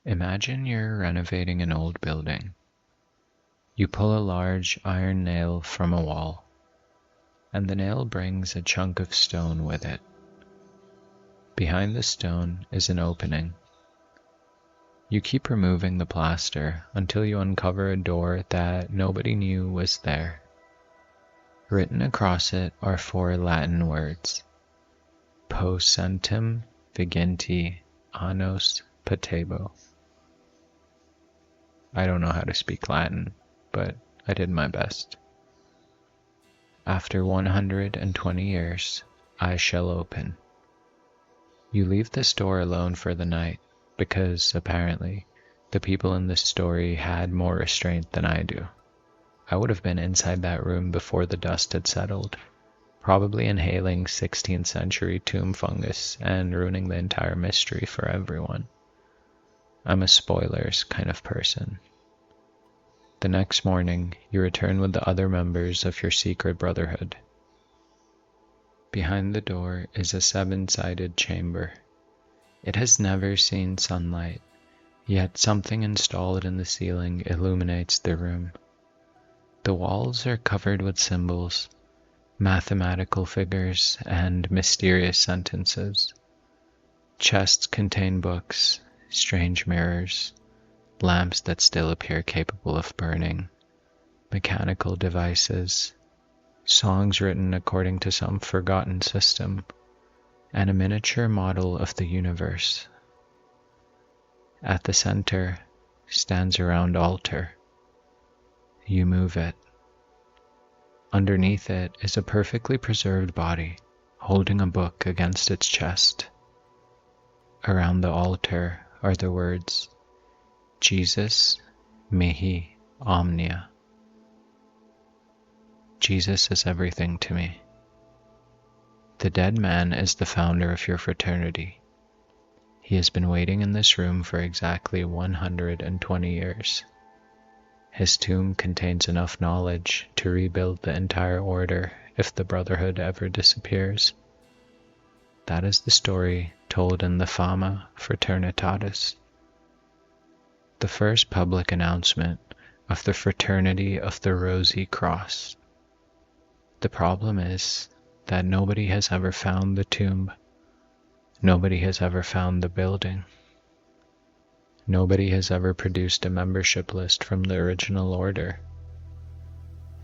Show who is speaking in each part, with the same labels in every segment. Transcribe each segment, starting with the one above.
Speaker 1: Imagine you're renovating an old building. You pull a large iron nail from a wall, and the nail brings a chunk of stone with it. Behind the stone is an opening. You keep removing the plaster until you uncover a door that nobody knew was there. Written across it are 4 Latin words: Posentem viginti annos patebo. I don't know how to speak Latin, but I did my best. After 120 years, I shall open. You leave this door alone for the night because, apparently, the people in this story had more restraint than I do. I would have been inside that room before the dust had settled, probably inhaling 16th century tomb fungus and ruining the entire mystery for everyone. I'm a spoilers kind of person. The next morning, you return with the other members of your secret brotherhood. Behind the door is a 7-sided chamber. It has never seen sunlight, yet something installed in the ceiling illuminates the room. The walls are covered with symbols, mathematical figures, and mysterious sentences. Chests contain books, strange mirrors, lamps that still appear capable of burning, mechanical devices, songs written according to some forgotten system, and a miniature model of the universe. At the center stands a round altar. You move it. Underneath it is a perfectly preserved body, holding a book against its chest. Around the altar are the words, Jesus mihi omnia. Jesus is everything to me. The dead man is the founder of your fraternity. He has been waiting in this room for exactly 120 years. His tomb contains enough knowledge to rebuild the entire order if the brotherhood ever disappears. That is the story told in the Fama Fraternitatis, the first public announcement of the fraternity of the Rosicrucians. The problem is that nobody has ever found the tomb. Nobody has ever found the building. Nobody has ever produced a membership list from the original order.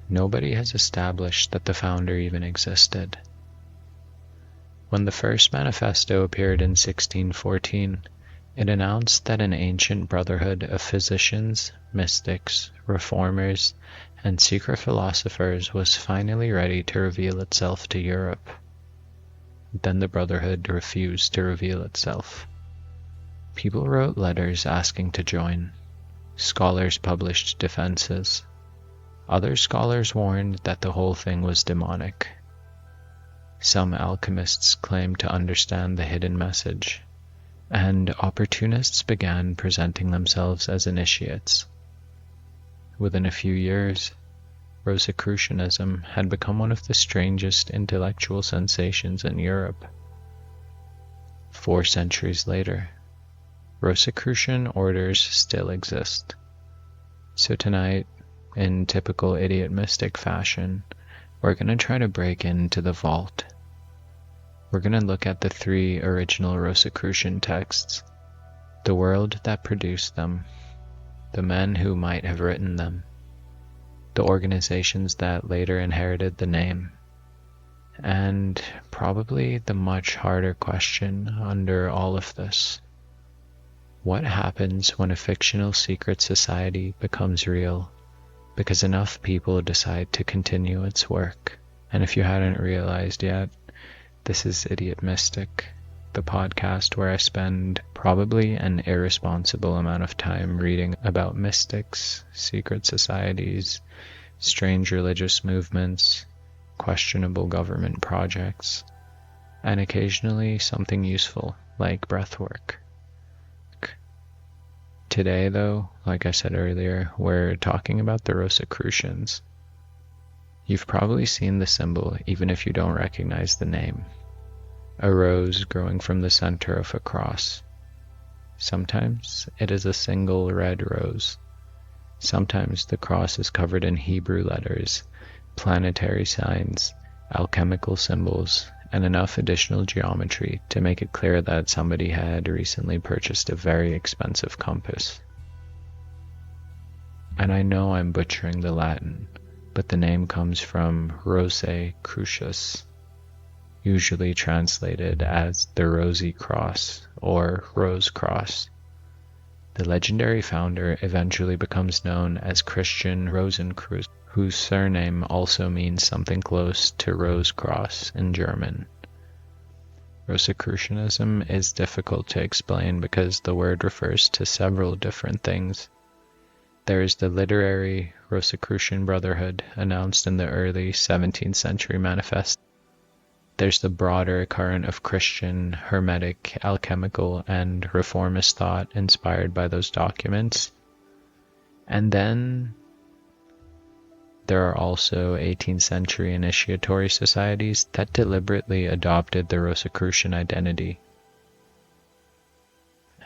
Speaker 1: Nobody has established that the founder even existed. When the first manifesto appeared in 1614, it announced that an ancient brotherhood of physicians, mystics, reformers, and secret philosophers was finally ready to reveal itself to Europe. Then the brotherhood refused to reveal itself. People wrote letters asking to join. Scholars published defenses. Other scholars warned that the whole thing was demonic. Some alchemists claimed to understand the hidden message, and opportunists began presenting themselves as initiates. Within a few years, Rosicrucianism had become one of the strangest intellectual sensations in Europe. 4 centuries later, Rosicrucian orders still exist. So tonight, in typical idiot mystic fashion, we're going to try to break into the vault. We're going to look at the 3 original Rosicrucian texts, the world that produced them, the men who might have written them, the organizations that later inherited the name, and probably the much harder question under all of this. What happens when a fictional secret society becomes real because enough people decide to continue its work? And if you hadn't realized yet, this is Idiot Mystic, the podcast where I spend probably an irresponsible amount of time reading about mystics, secret societies, strange religious movements, questionable government projects, and occasionally something useful like breathwork. Today, though, like I said earlier, we're talking about the Rosicrucians. You've probably seen the symbol even if you don't recognize the name. A rose growing from the center of a cross. Sometimes it is a single red rose. Sometimes the cross is covered in Hebrew letters, planetary signs, alchemical symbols, and enough additional geometry to make it clear that somebody had recently purchased a very expensive compass. And I know I'm butchering the Latin, but the name comes from Rosicrucians, usually translated as the Rosy Cross or Rose Cross. The legendary founder eventually becomes known as Christian Rosenkreuz, whose surname also means something close to Rose Cross in German. Rosicrucianism is difficult to explain because the word refers to several different things. There is the literary Rosicrucian brotherhood announced in the early 17th century manifesto. There's the broader current of Christian, hermetic, alchemical, and reformist thought inspired by those documents. And then there are also 18th century initiatory societies that deliberately adopted the Rosicrucian identity.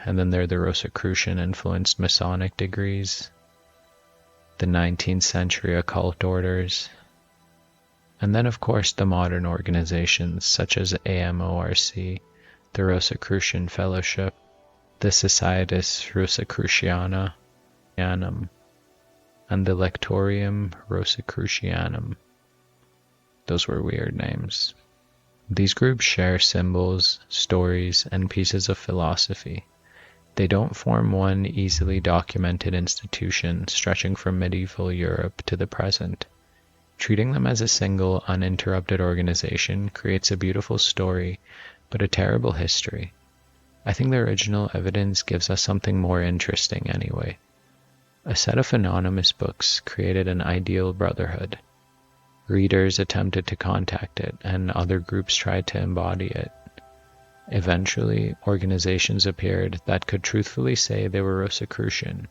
Speaker 1: And then there are the Rosicrucian-influenced Masonic degrees, the 19th century occult orders, and then of course the modern organizations such as AMORC, the Rosicrucian Fellowship, the Societas Rosicruciana, and the Lectorium Rosicrucianum. Those were weird names. These groups share symbols, stories, and pieces of philosophy. They don't form one easily documented institution stretching from medieval Europe to the present. Treating them as a single, uninterrupted organization creates a beautiful story, but a terrible history. I think the original evidence gives us something more interesting anyway. A set of anonymous books created an ideal brotherhood. Readers attempted to contact it, and other groups tried to embody it. Eventually, organizations appeared that could truthfully say they were Rosicrucian,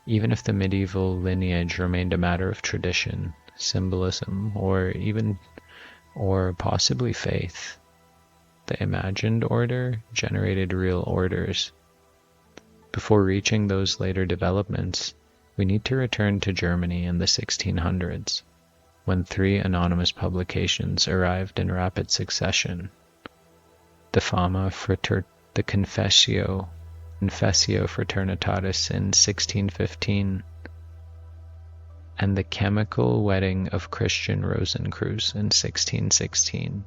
Speaker 1: even if the medieval lineage remained a matter of tradition, symbolism, or possibly faith. The imagined order generated real orders. Before reaching those later developments, we need to return to Germany in the 1600s, when 3 anonymous publications arrived in rapid succession. The Fama Fraternitatis, the Confessio Fraternitatis in 1615, and the Chymical Wedding of Christian Rosenkreuz in 1616.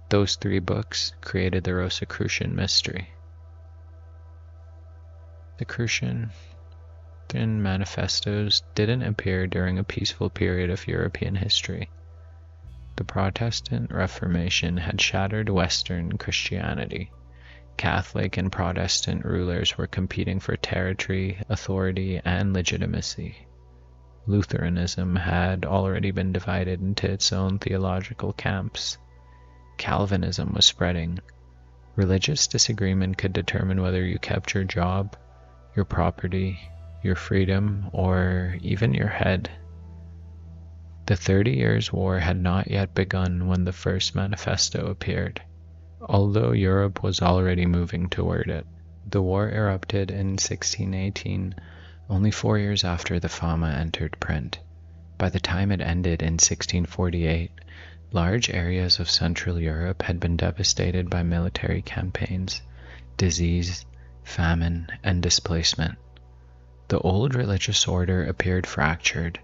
Speaker 1: Those 3 books created the Rosicrucian mystery. The Christian manifestos didn't appear during a peaceful period of European history. The Protestant Reformation had shattered Western Christianity. Catholic and Protestant rulers were competing for territory, authority, and legitimacy. Lutheranism had already been divided into its own theological camps. Calvinism was spreading. Religious disagreement could determine whether you kept your job, your property, your freedom, or even your head. The 30 Years' War had not yet begun when the first manifesto appeared, although Europe was already moving toward it. The war erupted in 1618, only 4 years after the Fama entered print. By the time it ended in 1648, large areas of Central Europe had been devastated by military campaigns, disease, famine, and displacement. The old religious order appeared fractured,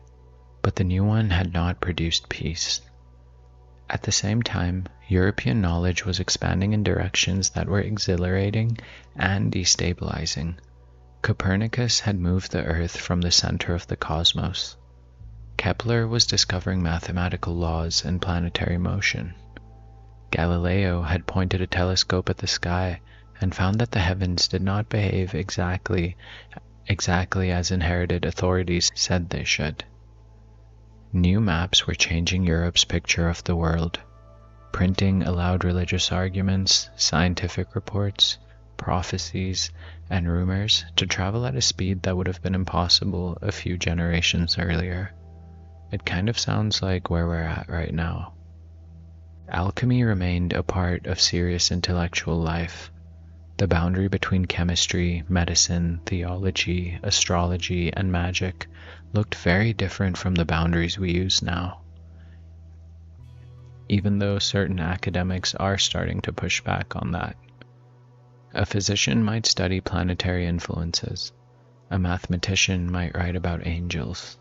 Speaker 1: but the new one had not produced peace. At the same time, European knowledge was expanding in directions that were exhilarating and destabilizing. Copernicus had moved the Earth from the center of the cosmos. Kepler was discovering mathematical laws in planetary motion. Galileo had pointed a telescope at the sky and found that the heavens did not behave exactly as inherited authorities said they should. New maps were changing Europe's picture of the world. Printing allowed religious arguments, scientific reports, prophecies, and rumors to travel at a speed that would have been impossible a few generations earlier. It kind of sounds like where we're at right now. Alchemy remained a part of serious intellectual life. The boundary between chemistry, medicine, theology, astrology, and magic looked very different from the boundaries we use now. Even though certain academics are starting to push back on that. A physician might study planetary influences. A mathematician might write about angels.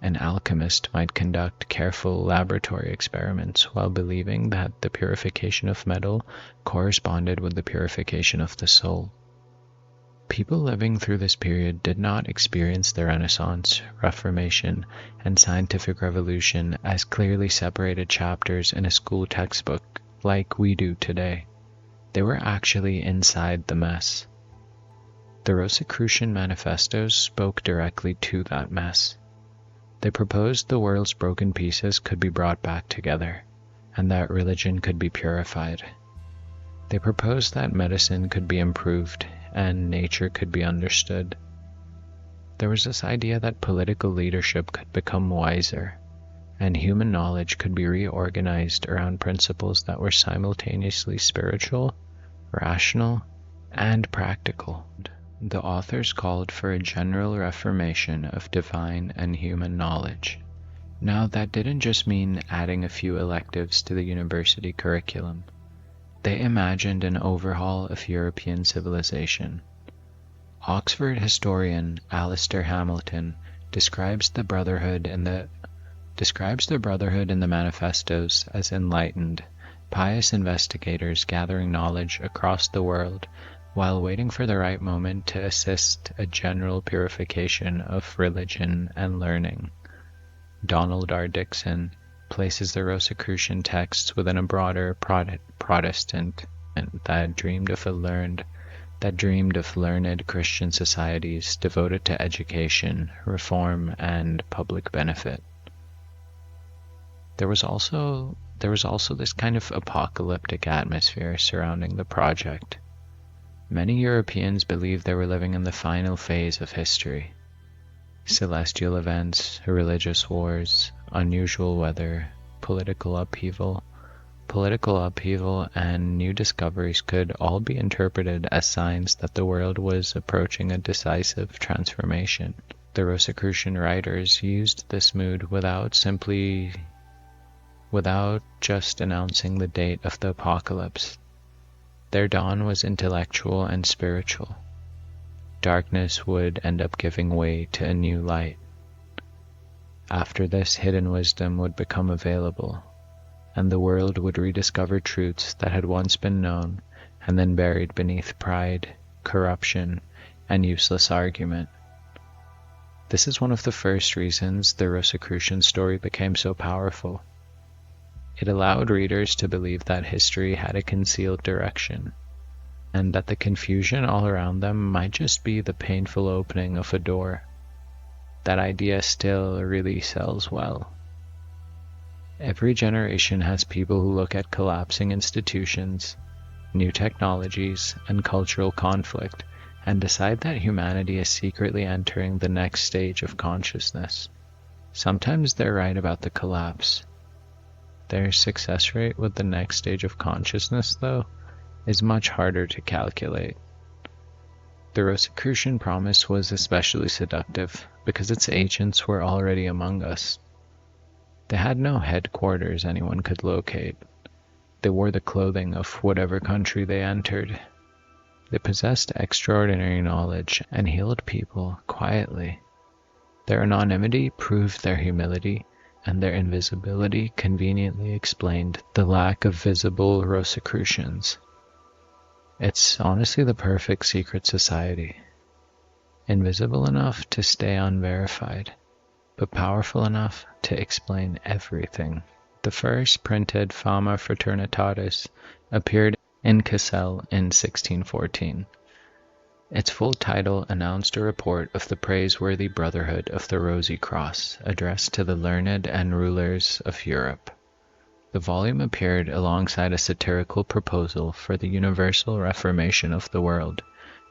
Speaker 1: An alchemist might conduct careful laboratory experiments while believing that the purification of metal corresponded with the purification of the soul. People living through this period did not experience the Renaissance, Reformation, and scientific revolution as clearly separated chapters in a school textbook like we do today. They were actually inside the mess. The Rosicrucian manifestos spoke directly to that mess. They proposed the world's broken pieces could be brought back together, and that religion could be purified. They proposed that medicine could be improved, and nature could be understood. There was this idea that political leadership could become wiser, and human knowledge could be reorganized around principles that were simultaneously spiritual, rational, and practical. The authors called for a general reformation of divine and human knowledge. Now, that didn't just mean adding a few electives to the university curriculum. They imagined an overhaul of European civilization. Oxford historian Alistair Hamilton describes the brotherhood in the manifestos as enlightened, pious investigators gathering knowledge across the world while waiting for the right moment to assist a general purification of religion and learning. Donald R. Dixon places the Rosicrucian texts within a broader Protestant that dreamed of learned Christian societies devoted to education, reform, and public benefit. There was also this kind of apocalyptic atmosphere surrounding the project. Many Europeans believed they were living in the final phase of history. Celestial events, religious wars, unusual weather, political upheaval, and new discoveries could all be interpreted as signs that the world was approaching a decisive transformation. The Rosicrucian writers used this mood without just announcing the date of the apocalypse. Their dawn was intellectual and spiritual. Darkness would end up giving way to a new light. After this, hidden wisdom would become available, and the world would rediscover truths that had once been known and then buried beneath pride, corruption, and useless argument. This is one of the first reasons the Rosicrucian story became so powerful. It allowed readers to believe that history had a concealed direction, and that the confusion all around them might just be the painful opening of a door. That idea still really sells well. Every generation has people who look at collapsing institutions, new technologies, and cultural conflict, and decide that humanity is secretly entering the next stage of consciousness. Sometimes they're right about the collapse. Their success rate with the next stage of consciousness, though, is much harder to calculate. The Rosicrucian promise was especially seductive because its agents were already among us. They had no headquarters anyone could locate. They wore the clothing of whatever country they entered. They possessed extraordinary knowledge and healed people quietly. Their anonymity proved their humility, and their invisibility conveniently explained the lack of visible Rosicrucians. It's honestly the perfect secret society. Invisible enough to stay unverified, but powerful enough to explain everything. The first printed Fama Fraternitatis appeared in Cassel in 1614. Its full title announced a report of the praiseworthy brotherhood of the Rosy Cross, addressed to the learned and rulers of Europe. The volume appeared alongside a satirical proposal for the universal reformation of the world,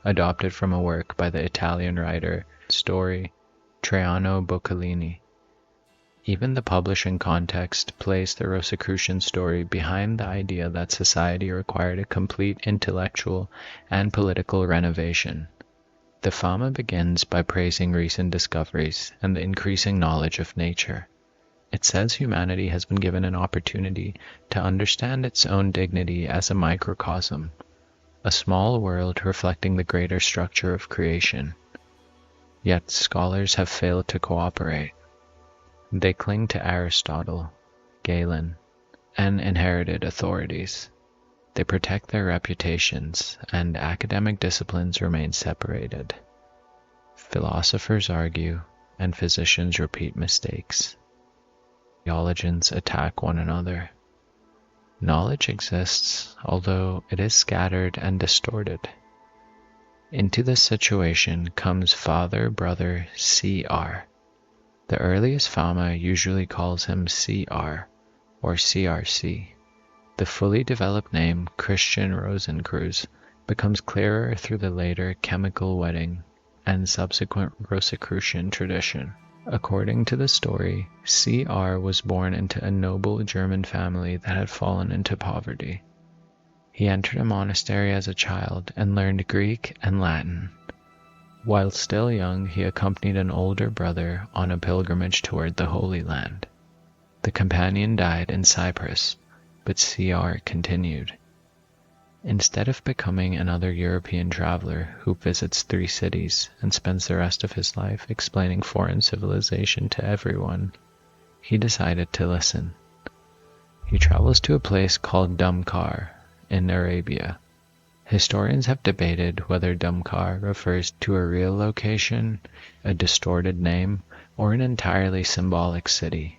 Speaker 1: adopted from a work by the Italian writer, story, Traiano Boccolini. Even the publishing context placed the Rosicrucian story behind the idea that society required a complete intellectual and political renovation. The Fama begins by praising recent discoveries and the increasing knowledge of nature. It says humanity has been given an opportunity to understand its own dignity as a microcosm, a small world reflecting the greater structure of creation. Yet scholars have failed to cooperate. They cling to Aristotle, Galen, and inherited authorities. They protect their reputations, and academic disciplines remain separated. Philosophers argue, and physicians repeat mistakes. Theologians attack one another. Knowledge exists, although it is scattered and distorted. Into this situation comes Father Brother CR. The earliest Fama usually calls him CR or CRC. The fully developed name Christian Rosenkreuz becomes clearer through the later Chymical wedding and subsequent Rosicrucian tradition. According to the story, CR was born into a noble German family that had fallen into poverty. He entered a monastery as a child and learned Greek and Latin. While still young, he accompanied an older brother on a pilgrimage toward the Holy Land. The companion died in Cyprus, but CR continued. Instead of becoming another European traveler who visits 3 cities and spends the rest of his life explaining foreign civilization to everyone, he decided to listen. He travels to a place called Dumkar in Arabia. Historians have debated whether Dumkar refers to a real location, a distorted name, or an entirely symbolic city.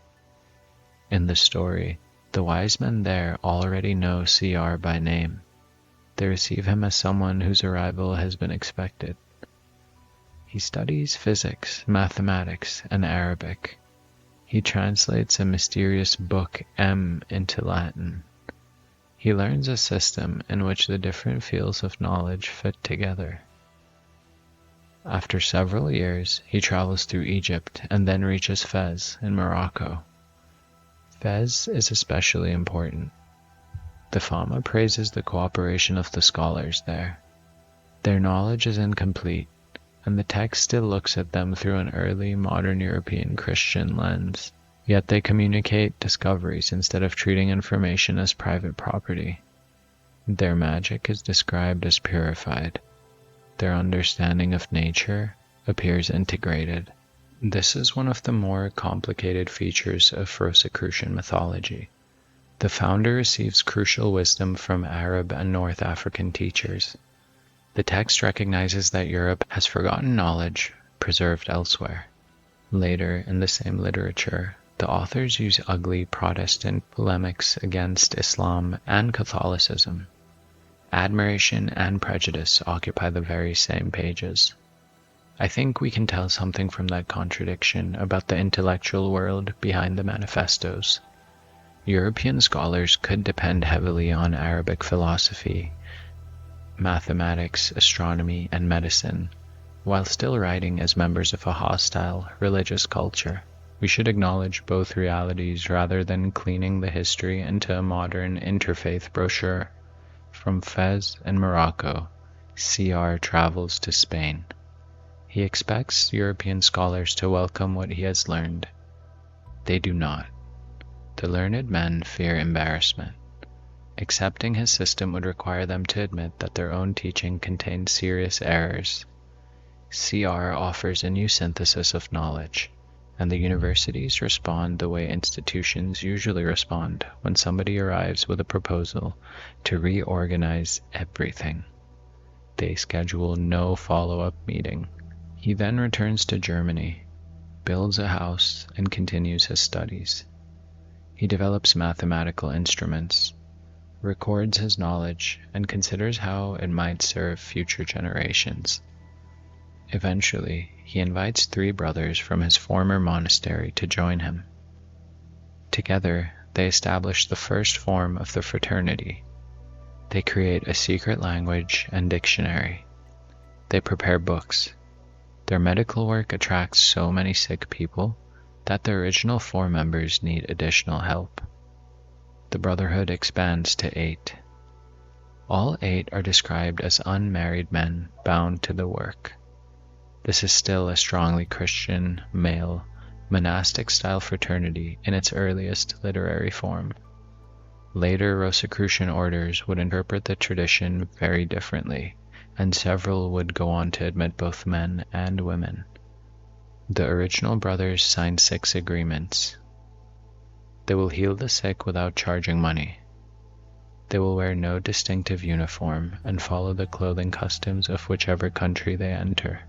Speaker 1: In the story, the wise men there already know CR by name. They receive him as someone whose arrival has been expected. He studies physics, mathematics, and Arabic. He translates a mysterious book M into Latin. He learns a system in which the different fields of knowledge fit together. After several years, he travels through Egypt and then reaches Fez in Morocco. Fez is especially important. The Fama praises the cooperation of the scholars there. Their knowledge is incomplete, and the text still looks at them through an early modern European Christian lens. Yet they communicate discoveries instead of treating information as private property. Their magic is described as purified. Their understanding of nature appears integrated. This is one of the more complicated features of Rosicrucian mythology. The founder receives crucial wisdom from Arab and North African teachers. The text recognizes that Europe has forgotten knowledge preserved elsewhere. Later, in the same literature, the authors use ugly Protestant polemics against Islam and Catholicism. Admiration and prejudice occupy the very same pages. I think we can tell something from that contradiction about the intellectual world behind the manifestos. European scholars could depend heavily on Arabic philosophy, mathematics, astronomy, and medicine, while still writing as members of a hostile religious culture. We should acknowledge both realities rather than cleaning the history into a modern interfaith brochure. From Fez and Morocco, CR travels to Spain. He expects European scholars to welcome what he has learned. They do not. The learned men fear embarrassment. Accepting his system would require them to admit that their own teaching contains serious errors. CR offers a new synthesis of knowledge, and the universities respond the way institutions usually respond when somebody arrives with a proposal to reorganize everything. They schedule no follow-up meeting. He then returns to Germany, builds a house, and continues his studies. He develops mathematical instruments, records his knowledge, and considers how it might serve future generations. Eventually, he invites 3 brothers from his former monastery to join him. Together, they establish the first form of the fraternity. They create a secret language and dictionary. They prepare books. Their medical work attracts so many sick people that the original 4 members need additional help. The brotherhood expands to 8. All 8 are described as unmarried men bound to the work. This is still a strongly Christian, male, monastic-style fraternity in its earliest literary form. Later Rosicrucian orders would interpret the tradition very differently, and several would go on to admit both men and women. The original brothers signed 6 agreements. They will heal the sick without charging money. They will wear no distinctive uniform and follow the clothing customs of whichever country they enter.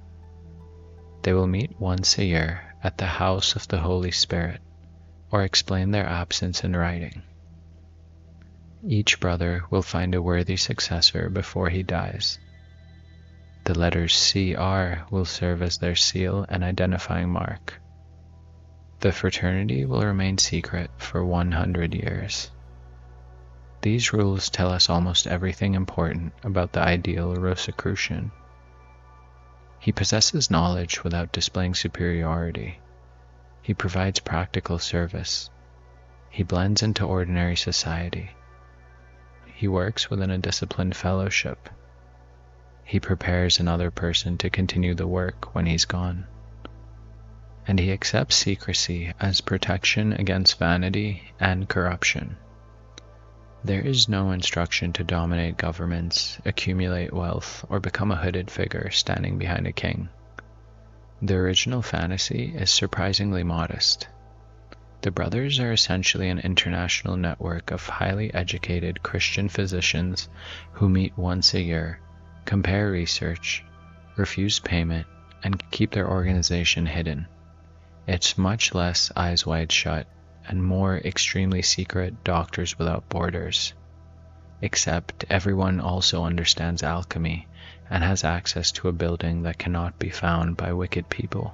Speaker 1: They will meet once a year at the house of the Holy Spirit, or explain their absence in writing. Each brother will find a worthy successor before he dies. The letters CR will serve as their seal and identifying mark. The fraternity will remain secret for 100 years. These rules tell us almost everything important about the ideal Rosicrucian. He possesses knowledge without displaying superiority. He provides practical service. He blends into ordinary society. He works within a disciplined fellowship. He prepares another person to continue the work when he's gone. And he accepts secrecy as protection against vanity and corruption. There is no instruction to dominate governments, accumulate wealth, or become a hooded figure standing behind a king. The original fantasy is surprisingly modest. The brothers are essentially an international network of highly educated Christian physicians who meet once a year, compare research, refuse payment, and keep their organization hidden. It's much less eyes wide shut and more extremely secret doctors without borders. Except everyone also understands alchemy and has access to a building that cannot be found by wicked people.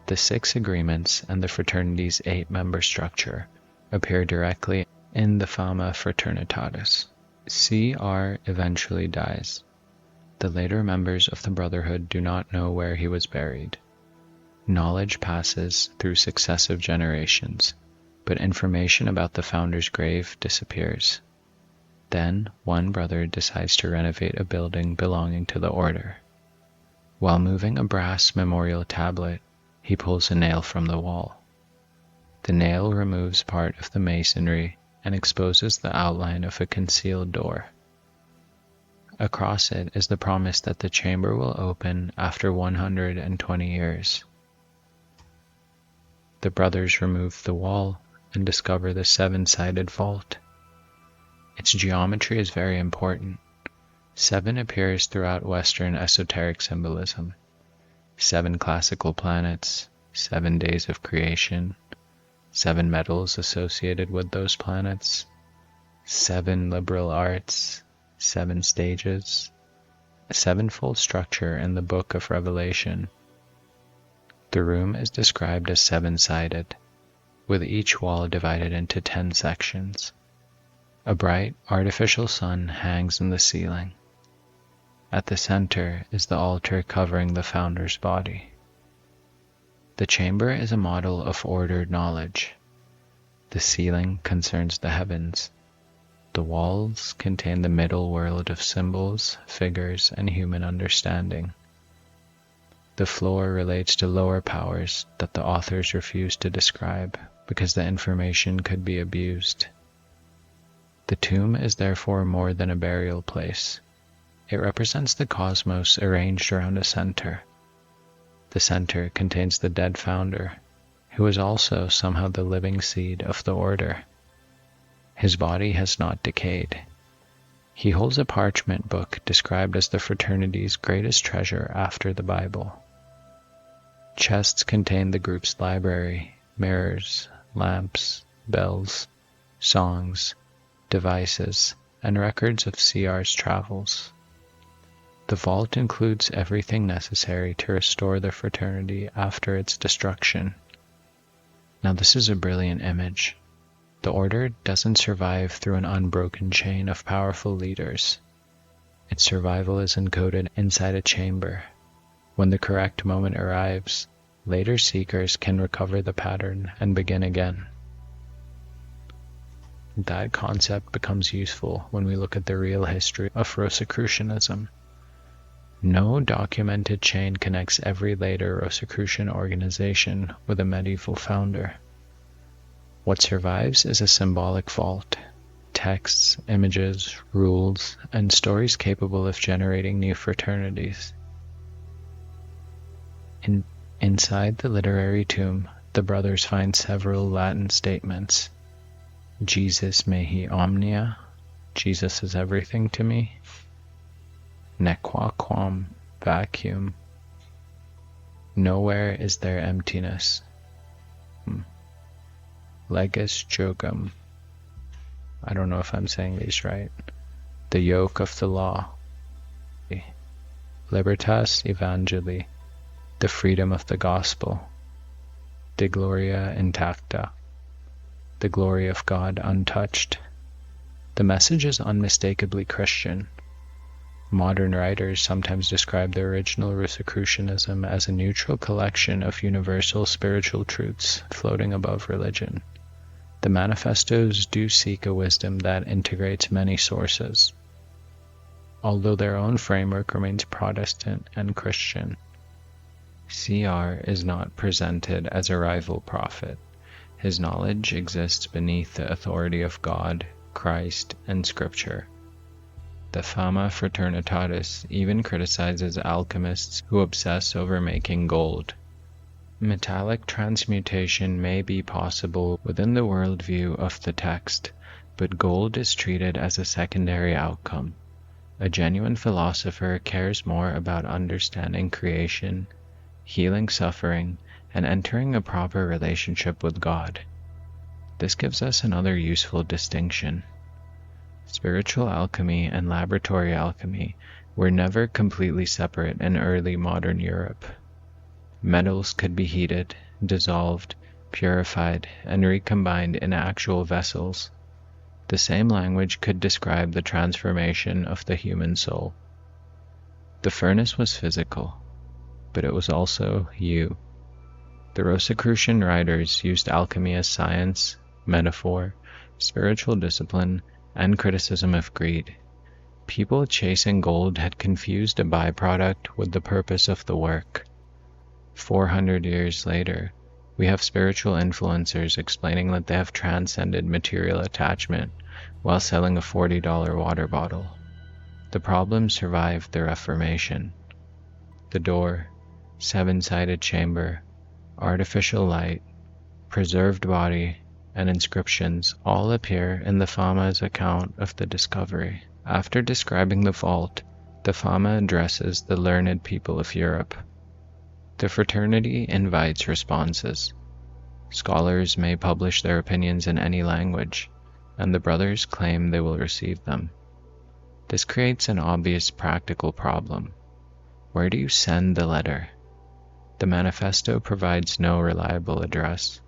Speaker 1: The 6 agreements and the fraternity's 8-member structure appear directly in the Fama Fraternitatis. CR eventually dies. The later members of the brotherhood do not know where he was buried. Knowledge passes through successive generations, but information about the founder's grave disappears. Then, one brother decides to renovate a building belonging to the order. While moving a brass memorial tablet, he pulls a nail from the wall. The nail removes part of the masonry and exposes the outline of a concealed door. Across it is the promise that the chamber will open after 120 years. The brothers remove the wall and discover the 7-sided vault. Its geometry is very important. 7 appears throughout Western esoteric symbolism. 7 classical planets, 7 days of creation, 7 metals associated with those planets, 7 liberal arts, 7 stages, a 7-fold structure in the Book of Revelation. The room is described as 7-sided, with each wall divided into 10 sections. A bright, artificial sun hangs in the ceiling. At the center is the altar covering the founder's body. The chamber is a model of ordered knowledge. The ceiling concerns the heavens. The walls contain the middle world of symbols, figures, and human understanding. The floor relates to lower powers that the authors refuse to describe because the information could be abused. The tomb is therefore more than a burial place. It represents the cosmos arranged around a center. The center contains the dead founder, who is also somehow the living seed of the order. His body has not decayed. He holds a parchment book described as the fraternity's greatest treasure after the Bible. Chests contain the group's library, mirrors, lamps, bells, songs, devices, and records of CR's travels. The vault includes everything necessary to restore the fraternity after its destruction. Now this is a brilliant image. The order doesn't survive through an unbroken chain of powerful leaders. Its survival is encoded inside a chamber. When the correct moment arrives, Later seekers can recover the pattern and begin again. That concept becomes useful when we look at the real history of Rosicrucianism. No documented chain connects every later Rosicrucian organization with a medieval founder. What survives is a symbolic vault, texts, images, rules, and stories capable of generating new fraternities. Inside the literary tomb, the brothers find several Latin statements. Jesus mihi omnia, Jesus is everything to me. Nequa quam vacuum, nowhere is there emptiness. Legis jogum, I don't know if I'm saying these right. The yoke of the law. Libertas Evangelii, the freedom of the gospel. De gloria intacta, the glory of God untouched. The message is unmistakably Christian. Modern writers sometimes describe the original Rosicrucianism as a neutral collection of universal spiritual truths floating above religion. The manifestos do seek a wisdom that integrates many sources, although their own framework remains Protestant and Christian. CR is not presented as a rival prophet. His knowledge exists beneath the authority of God, Christ, and Scripture. The Fama Fraternitatis even criticizes alchemists who obsess over making gold. Metallic transmutation may be possible within the worldview of the text, but gold is treated as a secondary outcome. A genuine philosopher cares more about understanding creation, healing suffering, and entering a proper relationship with God. This gives us another useful distinction. Spiritual alchemy and laboratory alchemy were never completely separate in early modern Europe. Metals could be heated, dissolved, purified, and recombined in actual vessels. The same language could describe the transformation of the human soul. The furnace was physical, but it was also you. The Rosicrucian writers used alchemy as science, metaphor, spiritual discipline, and criticism of greed. People chasing gold had confused a byproduct with the purpose of the work. 400 years later, we have spiritual influencers explaining that they have transcended material attachment while selling a $40 water bottle. The problem survived the Reformation. The door, seven-sided chamber, artificial light, preserved body, and inscriptions all appear in the Fama's account of the discovery. After describing the vault, the Fama addresses the learned people of Europe. The fraternity invites responses. Scholars may publish their opinions in any language, and the brothers claim they will receive them. This creates an obvious practical problem. Where do you send the letter? The manifesto provides no reliable address.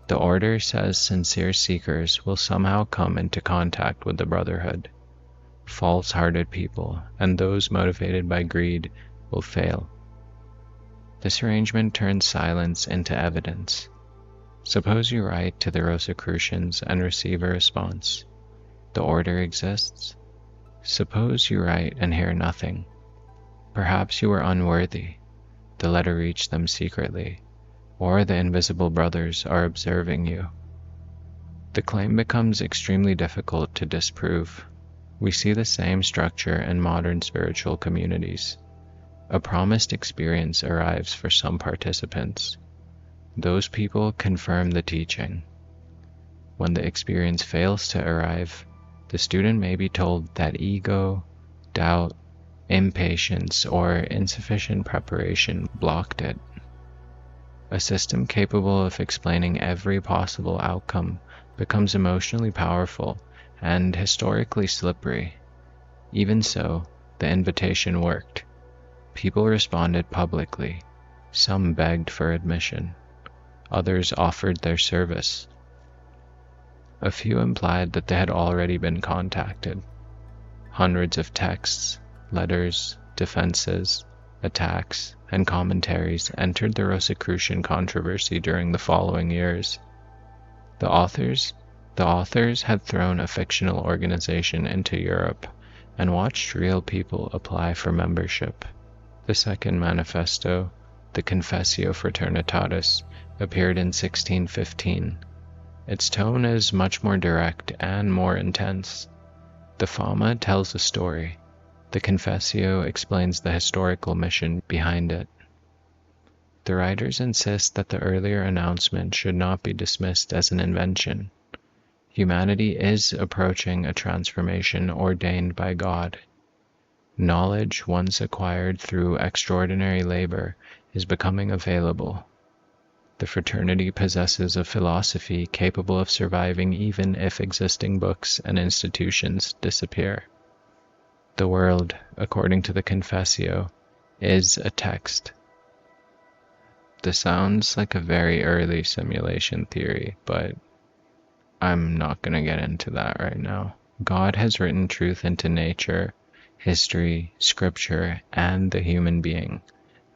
Speaker 1: The order says sincere seekers will somehow come into contact with the brotherhood. False-hearted people and those motivated by greed will fail. This arrangement turns silence into evidence. Suppose you write to the Rosicrucians and receive a response. The order exists. Suppose you write and hear nothing. Perhaps you were unworthy. The letter reached them secretly, or the invisible brothers are observing you. The claim becomes extremely difficult to disprove. We see the same structure in modern spiritual communities. A promised experience arrives for some participants. Those people confirm the teaching. When the experience fails to arrive, the student may be told that ego, doubt, impatience, or insufficient preparation blocked it. A system capable of explaining every possible outcome becomes emotionally powerful and historically slippery. Even so, the invitation worked. People responded publicly. Some begged for admission. Others offered their service. A few implied that they had already been contacted. Hundreds of texts, letters, defenses, attacks, and commentaries entered the Rosicrucian controversy during the following years. The authors had thrown a fictional organization into Europe and watched real people apply for membership. The second manifesto, the Confessio Fraternitatis, appeared in 1615. Its tone is much more direct and more intense. The Fama tells a story. The Confessio explains the historical mission behind it. The writers insist that the earlier announcement should not be dismissed as an invention. Humanity is approaching a transformation ordained by God. Knowledge once acquired through extraordinary labor is becoming available. The fraternity possesses a philosophy capable of surviving even if existing books and institutions disappear. The world, according to the Confessio, is a text. This sounds like a very early simulation theory, but I'm not going to get into that right now. God has written truth into nature, history, scripture, and the human being.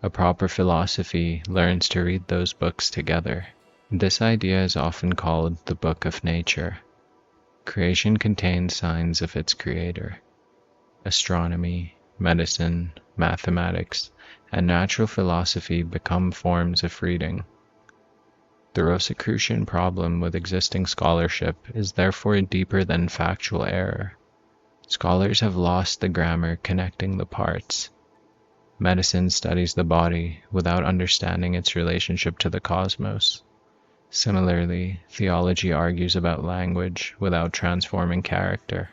Speaker 1: A proper philosophy learns to read those books together. This idea is often called the Book of Nature. Creation contains signs of its creator. Astronomy, medicine, mathematics, and natural philosophy become forms of reading. The Rosicrucian problem with existing scholarship is therefore deeper than factual error. Scholars have lost the grammar connecting the parts. Medicine studies the body without understanding its relationship to the cosmos. Similarly, theology argues about language without transforming character.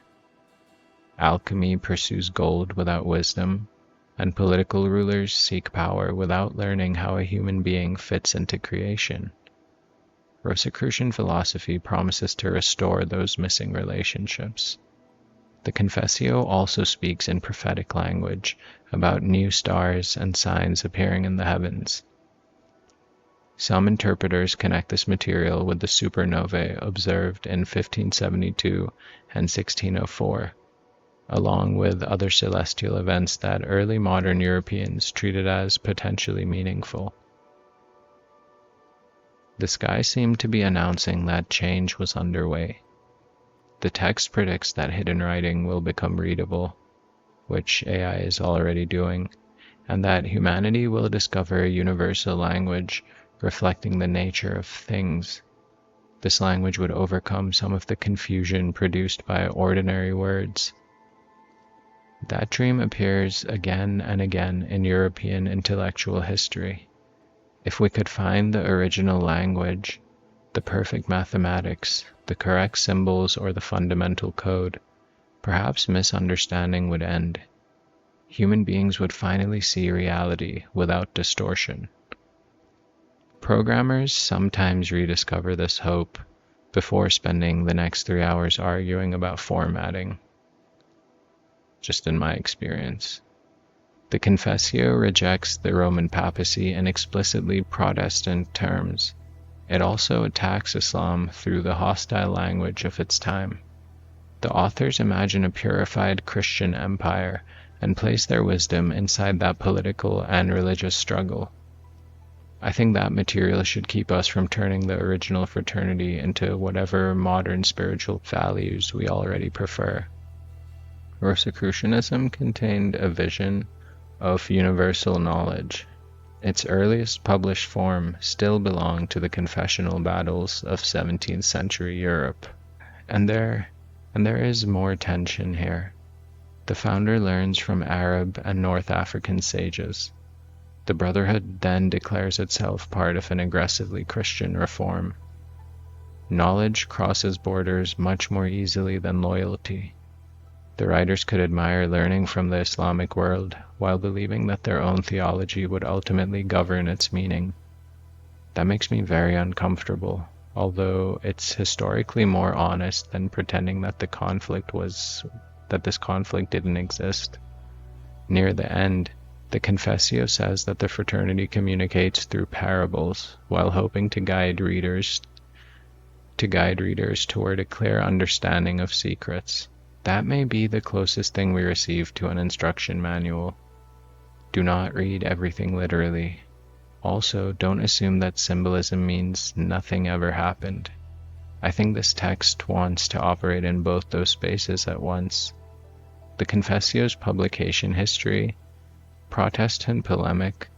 Speaker 1: Alchemy pursues gold without wisdom, and political rulers seek power without learning how a human being fits into creation. Rosicrucian philosophy promises to restore those missing relationships. The Confessio also speaks in prophetic language about new stars and signs appearing in the heavens. Some interpreters connect this material with the supernovae observed in 1572 and 1604, along with other celestial events that early modern Europeans treated as potentially meaningful. The sky seemed to be announcing that change was underway. The text predicts that hidden writing will become readable, which AI is already doing, and that humanity will discover a universal language reflecting the nature of things. This language would overcome some of the confusion produced by ordinary words. That dream appears again and again in European intellectual history. If we could find the original language, the perfect mathematics, the correct symbols, or the fundamental code, perhaps misunderstanding would end. Human beings would finally see reality without distortion. Programmers sometimes rediscover this hope before spending the next 3 hours arguing about formatting. Just in my experience. The Confessio rejects the Roman papacy in explicitly Protestant terms. It also attacks Islam through the hostile language of its time. The authors imagine a purified Christian empire and place their wisdom inside that political and religious struggle. I think that material should keep us from turning the original fraternity into whatever modern spiritual values we already prefer. Rosicrucianism contained a vision of universal knowledge. Its earliest published form still belonged to the confessional battles of 17th century Europe. And there is more tension here. The founder learns from Arab and North African sages. The brotherhood then declares itself part of an aggressively Christian reform. Knowledge crosses borders much more easily than loyalty. The writers could admire learning from the Islamic world while believing that their own theology would ultimately govern its meaning. That makes me very uncomfortable, although it's historically more honest than pretending that this conflict didn't exist. Near the end, the Confessio says that the fraternity communicates through parables while hoping to guide readers toward a clear understanding of secrets. That may be the closest thing we receive to an instruction manual. Do not read everything literally. Also, don't assume that symbolism means nothing ever happened. I think this text wants to operate in both those spaces at once. The Confessio's publication history, Protestant polemic,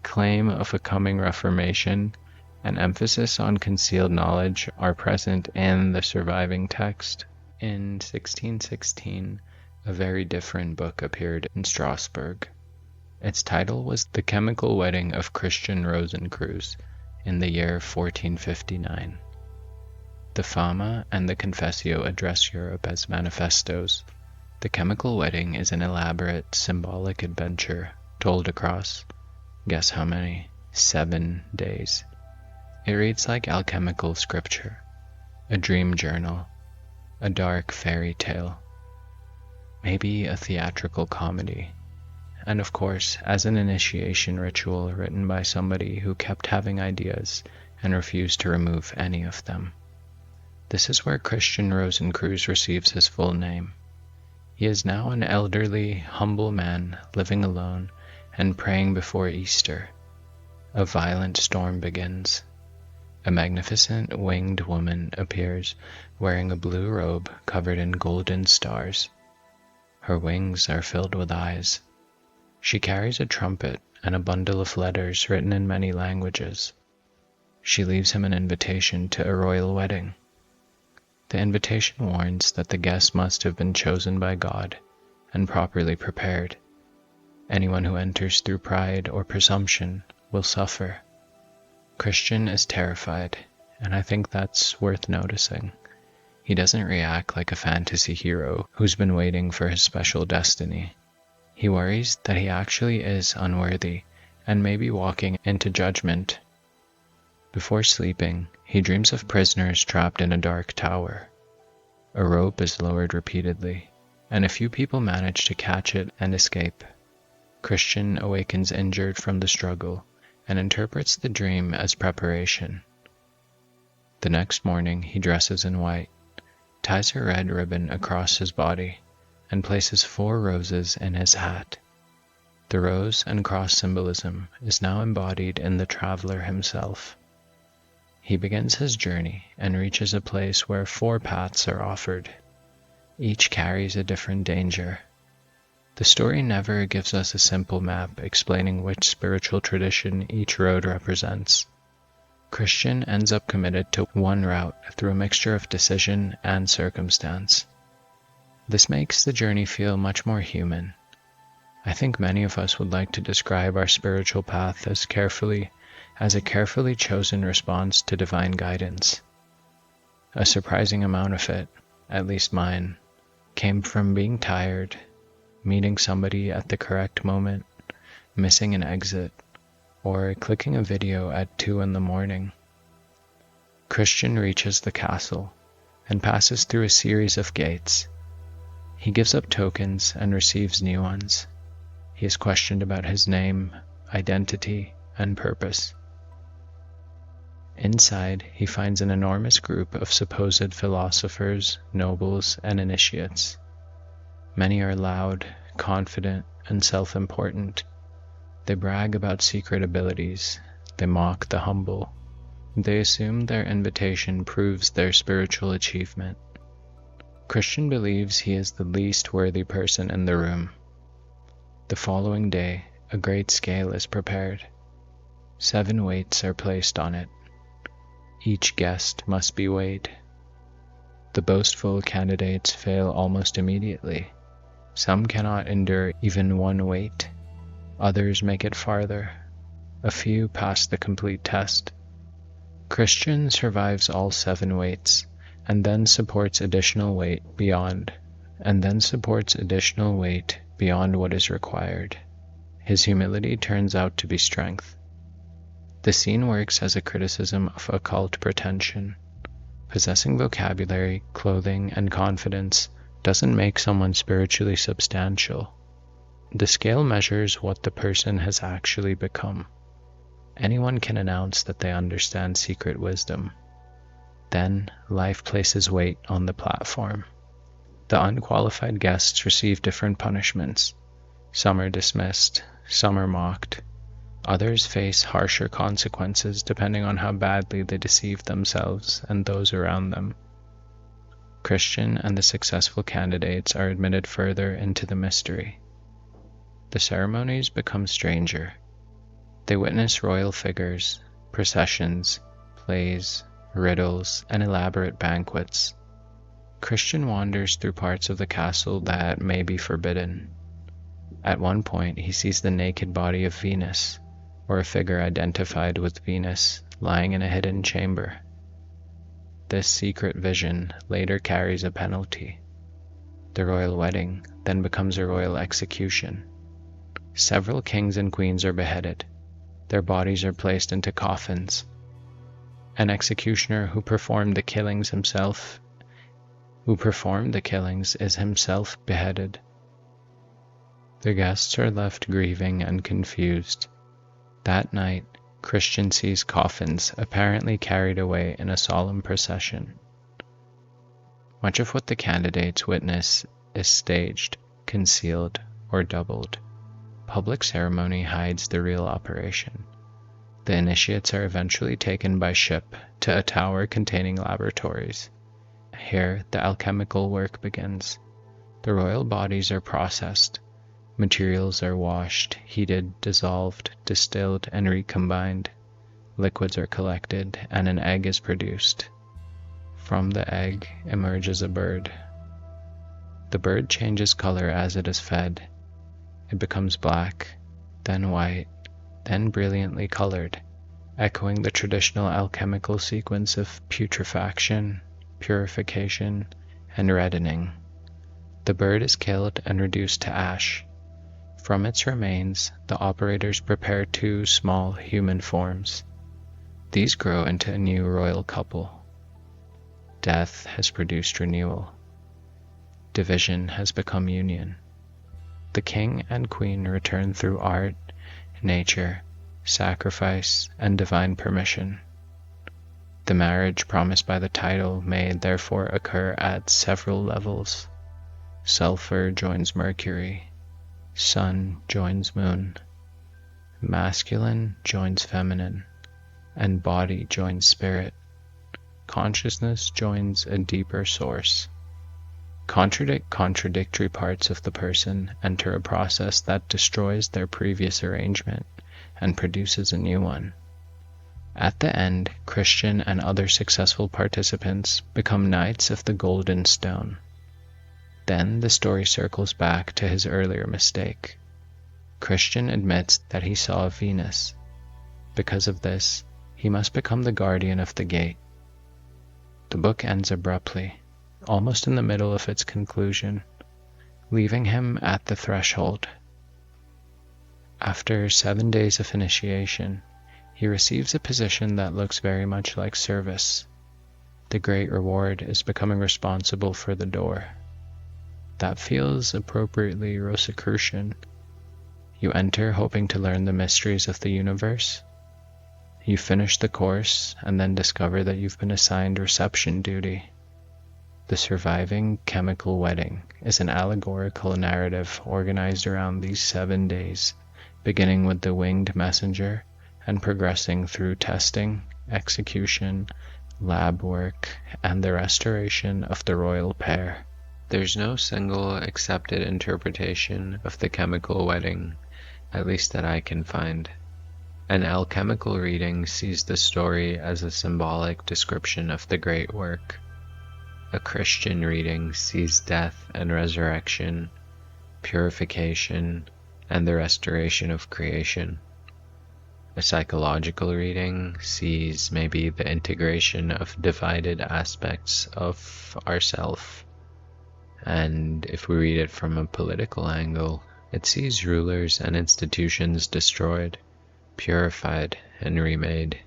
Speaker 1: claim of a coming reformation, and emphasis on concealed knowledge are present in the surviving text. In 1616, a very different book appeared in Strasbourg. Its title was The Chymical Wedding of Christian Rosenkreuz in the year 1459. The Fama and the Confessio address Europe as manifestos. The Chymical Wedding is an elaborate, symbolic adventure told across, guess how many? 7 days. It reads like alchemical scripture, a dream journal, a dark fairy tale, maybe a theatrical comedy, and of course, as an initiation ritual written by somebody who kept having ideas and refused to remove any of them. This is where Christian Rosenkreuz receives his full name. He is now an elderly, humble man living alone and praying before Easter. A violent storm begins. A magnificent winged woman appears wearing a blue robe covered in golden stars. Her wings are filled with eyes. She carries a trumpet and a bundle of letters written in many languages. She leaves him an invitation to a royal wedding. The invitation warns that the guest must have been chosen by God and properly prepared. Anyone who enters through pride or presumption will suffer. Christian is terrified, and I think that's worth noticing. He doesn't react like a fantasy hero who's been waiting for his special destiny. He worries that he actually is unworthy and may be walking into judgment. Before sleeping, he dreams of prisoners trapped in a dark tower. A rope is lowered repeatedly, and a few people manage to catch it and escape. Christian awakens injured from the struggle and interprets the dream as preparation. The next morning, he dresses in white, ties a red ribbon across his body, and places 4 roses in his hat. The rose and cross symbolism is now embodied in the traveler himself. He begins his journey and reaches a place where 4 paths are offered. Each carries a different danger. The story never gives us a simple map explaining which spiritual tradition each road represents. Christian ends up committed to one route through a mixture of decision and circumstance. This makes the journey feel much more human. I think many of us would like to describe our spiritual path as a carefully chosen response to divine guidance. A surprising amount of it, at least mine, came from being tired, meeting somebody at the correct moment, missing an exit, or clicking a video at 2 a.m. Christian reaches the castle and passes through a series of gates. He gives up tokens and receives new ones. He is questioned about his name, identity, and purpose. Inside, he finds an enormous group of supposed philosophers, nobles, and initiates. Many are loud, confident, and self-important. They brag about secret abilities. They mock the humble. They assume their invitation proves their spiritual achievement. Christian believes he is the least worthy person in the room. The following day, a great scale is prepared. 7 weights are placed on it. Each guest must be weighed. The boastful candidates fail almost immediately. Some cannot endure even 1 weight. Others make it farther. A few pass the complete test. Christian survives all 7 weights, and then supports additional weight beyond what is required. His humility turns out to be strength. The scene works as a criticism of occult pretension. Possessing vocabulary, clothing, and confidence doesn't make someone spiritually substantial. The scale measures what the person has actually become. Anyone can announce that they understand secret wisdom. Then, life places weight on the platform. The unqualified guests receive different punishments. Some are dismissed, some are mocked. Others face harsher consequences depending on how badly they deceive themselves and those around them. Christian and the successful candidates are admitted further into the mystery. The ceremonies become stranger. They witness royal figures, processions, plays, riddles, and elaborate banquets. Christian wanders through parts of the castle that may be forbidden. At one point, he sees the naked body of Venus, or a figure identified with Venus, lying in a hidden chamber. This secret vision later carries a penalty. The royal wedding then becomes a royal execution. Several kings and queens are beheaded. Their bodies are placed into coffins. An executioner who performed the killings is himself beheaded. The guests are left grieving and confused. That night, Christian sees coffins apparently carried away in a solemn procession. Much of what the candidates witness is staged, concealed, or doubled. Public ceremony hides the real operation. The initiates are eventually taken by ship to a tower containing laboratories. Here, the alchemical work begins. The royal bodies are processed. Materials are washed, heated, dissolved, distilled, and recombined. Liquids are collected, and an egg is produced. From the egg emerges a bird. The bird changes color as it is fed. It becomes black, then white, then brilliantly colored, echoing the traditional alchemical sequence of putrefaction, purification, and reddening. The bird is killed and reduced to ash. From its remains, the operators prepare 2 small human forms. These grow into a new royal couple. Death has produced renewal. Division has become union. The king and queen return through art, nature, sacrifice, and divine permission. The marriage promised by the title may therefore occur at several levels. Sulfur joins Mercury. Sun joins moon, masculine joins feminine, and body joins spirit. Consciousness joins a deeper source. Contradictory parts of the person enter a process that destroys their previous arrangement and produces a new one. At the end, Christian and other successful participants become Knights of the Golden Stone. Then the story circles back to his earlier mistake. Christian admits that he saw Venus. Because of this, he must become the guardian of the gate. The book ends abruptly, almost in the middle of its conclusion, leaving him at the threshold. After 7 days of initiation, he receives a position that looks very much like service. The great reward is becoming responsible for the door. That feels appropriately Rosicrucian. You enter hoping to learn the mysteries of the universe. You finish the course and then discover that you've been assigned reception duty. The surviving chemical wedding is an allegorical narrative organized around these 7 days, beginning with the winged messenger and progressing through testing, execution, lab work, and the restoration of the royal pair. There's no single accepted interpretation of the chemical wedding, at least that I can find. An alchemical reading sees the story as a symbolic description of the great work. A Christian reading sees death and resurrection, purification, and the restoration of creation. A psychological reading sees maybe the integration of divided aspects of ourself. And if we read it from a political angle, it sees rulers and institutions destroyed, purified, and remade.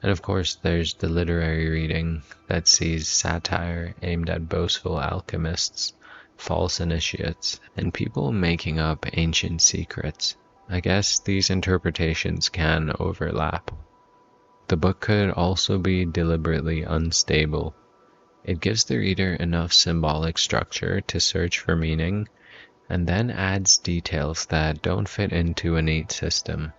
Speaker 1: And of course, there's the literary reading that sees satire aimed at boastful alchemists, false initiates, and people making up ancient secrets. I guess these interpretations can overlap. The book could also be deliberately unstable. It gives the reader enough symbolic structure to search for meaning, and then adds details that don't fit into a neat system.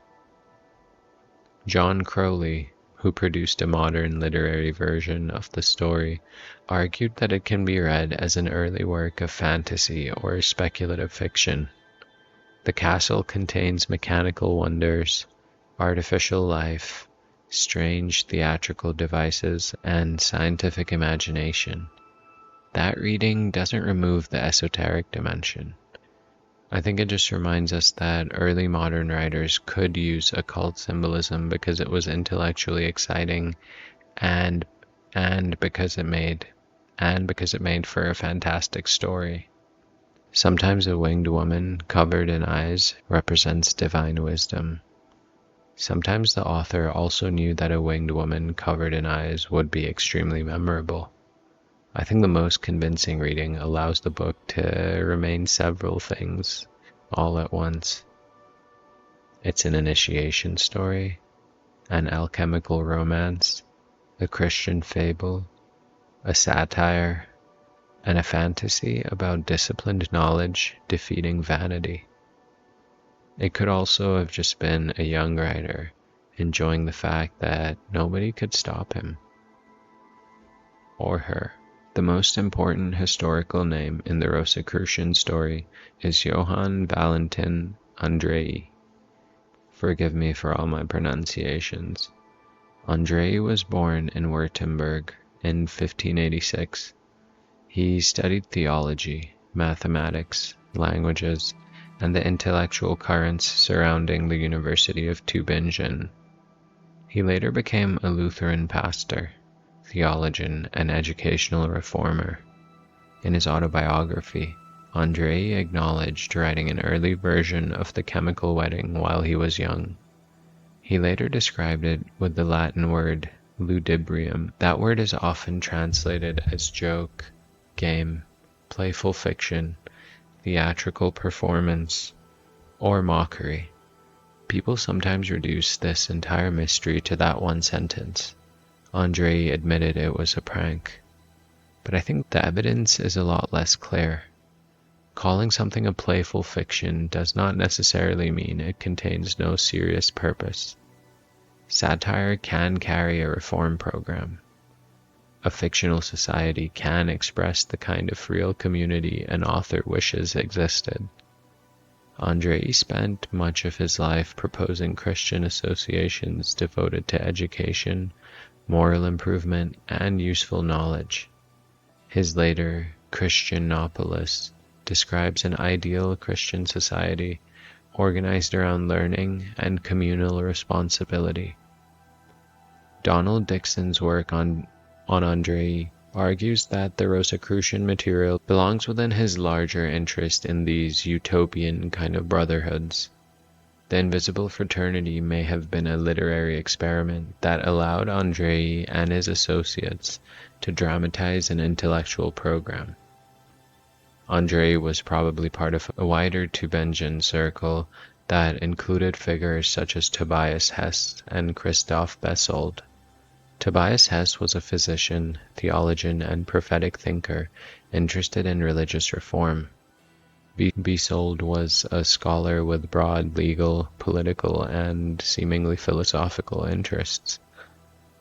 Speaker 1: John Crowley, who produced a modern literary version of the story, argued that it can be read as an early work of fantasy or speculative fiction. The castle contains mechanical wonders, artificial life, strange theatrical devices, and scientific imagination. That reading doesn't remove the esoteric dimension. I think it just reminds us that early modern writers could use occult symbolism because it was intellectually exciting and because it made for a fantastic story. Sometimes a winged woman covered in eyes represents divine wisdom. Sometimes the author also knew that a winged woman covered in eyes would be extremely memorable. I think the most convincing reading allows the book to remain several things all at once. It's an initiation story, an alchemical romance, a Christian fable, a satire, and a fantasy about disciplined knowledge defeating vanity. It could also have just been a young writer enjoying the fact that nobody could stop him or her. The most important historical name in the Rosicrucian story is Johann Valentin Andrei. Forgive me for all my pronunciations. Andrei was born in Württemberg in 1586. He studied theology, mathematics, languages, and the intellectual currents surrounding the University of Tübingen. He later became a Lutheran pastor, theologian, and educational reformer. In his autobiography, Andrei acknowledged writing an early version of the Chemical Wedding while he was young. He later described it with the Latin word ludibrium. That word is often translated as joke, game, playful fiction, theatrical performance, or mockery. People sometimes reduce this entire mystery to that one sentence. Andrei admitted it was a prank, but I think the evidence is a lot less clear. Calling something a playful fiction does not necessarily mean it contains no serious purpose. Satire can carry a reform program. A fictional society can express the kind of real community an author wishes existed. Andrei spent much of his life proposing Christian associations devoted to education, moral improvement, and useful knowledge. His later Christianopolis describes an ideal Christian society organized around learning and communal responsibility. Donald Dixon's work on Andrei argues that the Rosicrucian material belongs within his larger interest in these utopian kind of brotherhoods. The Invisible Fraternity may have been a literary experiment that allowed Andrei and his associates to dramatize an intellectual program. Andrei was probably part of a wider Tübingen circle that included figures such as Tobias Hess and Christoph Besold. Tobias Hess was a physician, theologian, and prophetic thinker interested in religious reform. Besold was a scholar with broad legal, political, and seemingly philosophical interests.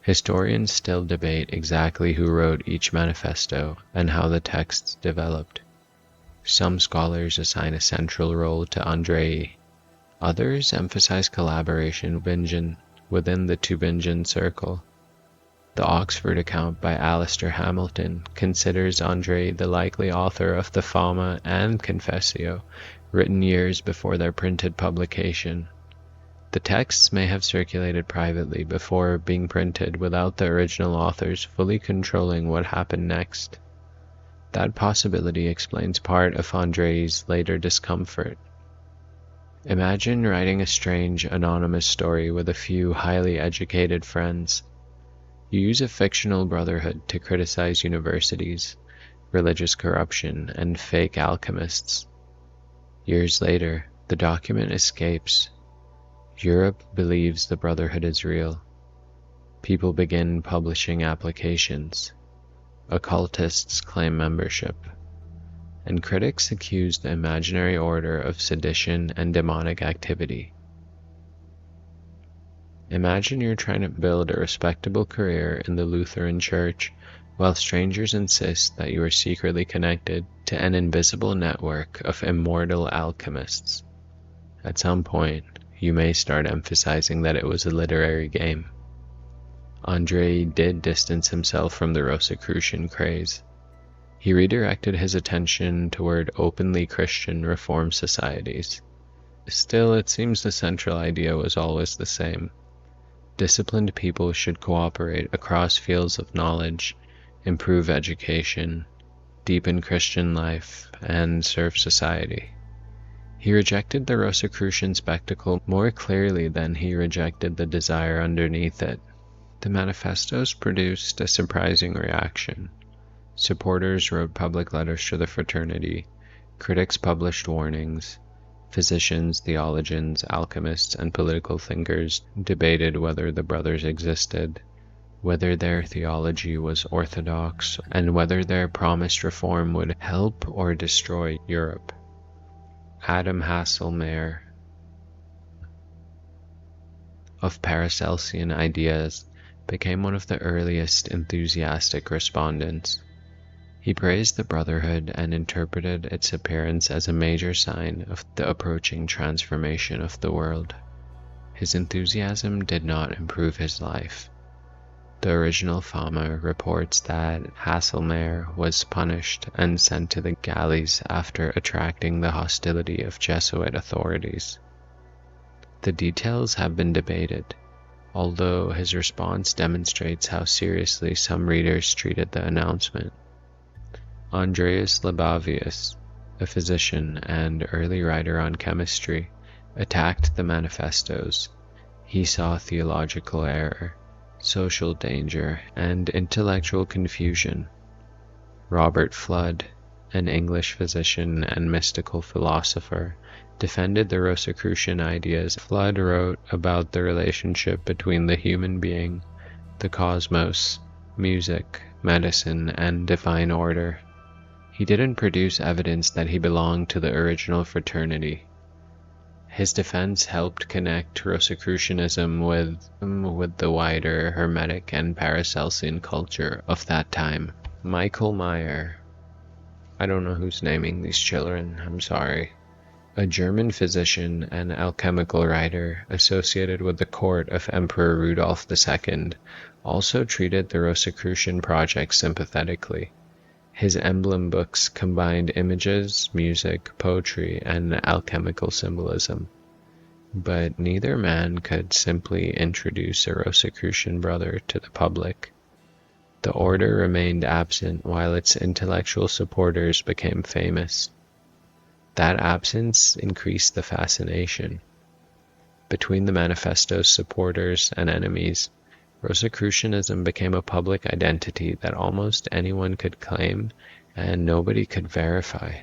Speaker 1: Historians still debate exactly who wrote each manifesto and how the texts developed. Some scholars assign a central role to Andrei. Others emphasize collaboration within the Tübingen circle. The Oxford account by Alistair Hamilton considers Andrei the likely author of the Fama and Confessio, written years before their printed publication. The texts may have circulated privately before being printed without the original authors fully controlling what happened next. That possibility explains part of Andrei's later discomfort. Imagine writing a strange, anonymous story with a few highly educated friends. You use a fictional brotherhood to criticize universities, religious corruption, and fake alchemists. Years later, the document escapes. Europe believes the brotherhood is real. People begin publishing applications. Occultists claim membership. and critics accused the imaginary order of sedition and demonic activity. Imagine you're trying to build a respectable career in the Lutheran Church, while strangers insist that you are secretly connected to an invisible network of immortal alchemists. At some point, you may start emphasizing that it was a literary game. Andre did distance himself from the Rosicrucian craze. He redirected his attention toward openly Christian reform societies. Still, it seems the central idea was always the same. Disciplined people should cooperate across fields of knowledge, improve education, deepen Christian life, and serve society. He rejected the Rosicrucian spectacle more clearly than he rejected the desire underneath it. The manifestos produced a surprising reaction. Supporters wrote public letters to the fraternity, critics published warnings, physicians, theologians, alchemists, and political thinkers debated whether the brothers existed, whether their theology was orthodox, and whether their promised reform would help or destroy Europe. Adam Hasselmayr, of Paracelsian ideas, became one of the earliest enthusiastic respondents. He praised the brotherhood and interpreted its appearance as a major sign of the approaching transformation of the world. His enthusiasm did not improve his life. The original Fama reports that Hasselmayr was punished and sent to the galleys after attracting the hostility of Jesuit authorities. The details have been debated, although his response demonstrates how seriously some readers treated the announcement. Andreas Libavius, a physician and early writer on chemistry, attacked the manifestos. He saw theological error, social danger, and intellectual confusion. Robert Flood, an English physician and mystical philosopher, defended the Rosicrucian ideas. Flood wrote about the relationship between the human being, the cosmos, music, medicine, and divine order. He didn't produce evidence that he belonged to the original fraternity. His defense helped connect Rosicrucianism with the wider Hermetic and Paracelsian culture of that time. Michael Meyer, I don't know who's naming these children, I'm sorry, a German physician and alchemical writer associated with the court of Emperor Rudolf II, also treated the Rosicrucian project sympathetically. His emblem books combined images, music, poetry, and alchemical symbolism. But neither man could simply introduce a Rosicrucian brother to the public. The order remained absent while its intellectual supporters became famous. That absence increased the fascination. Between the manifesto's supporters and enemies, Rosicrucianism became a public identity that almost anyone could claim and nobody could verify.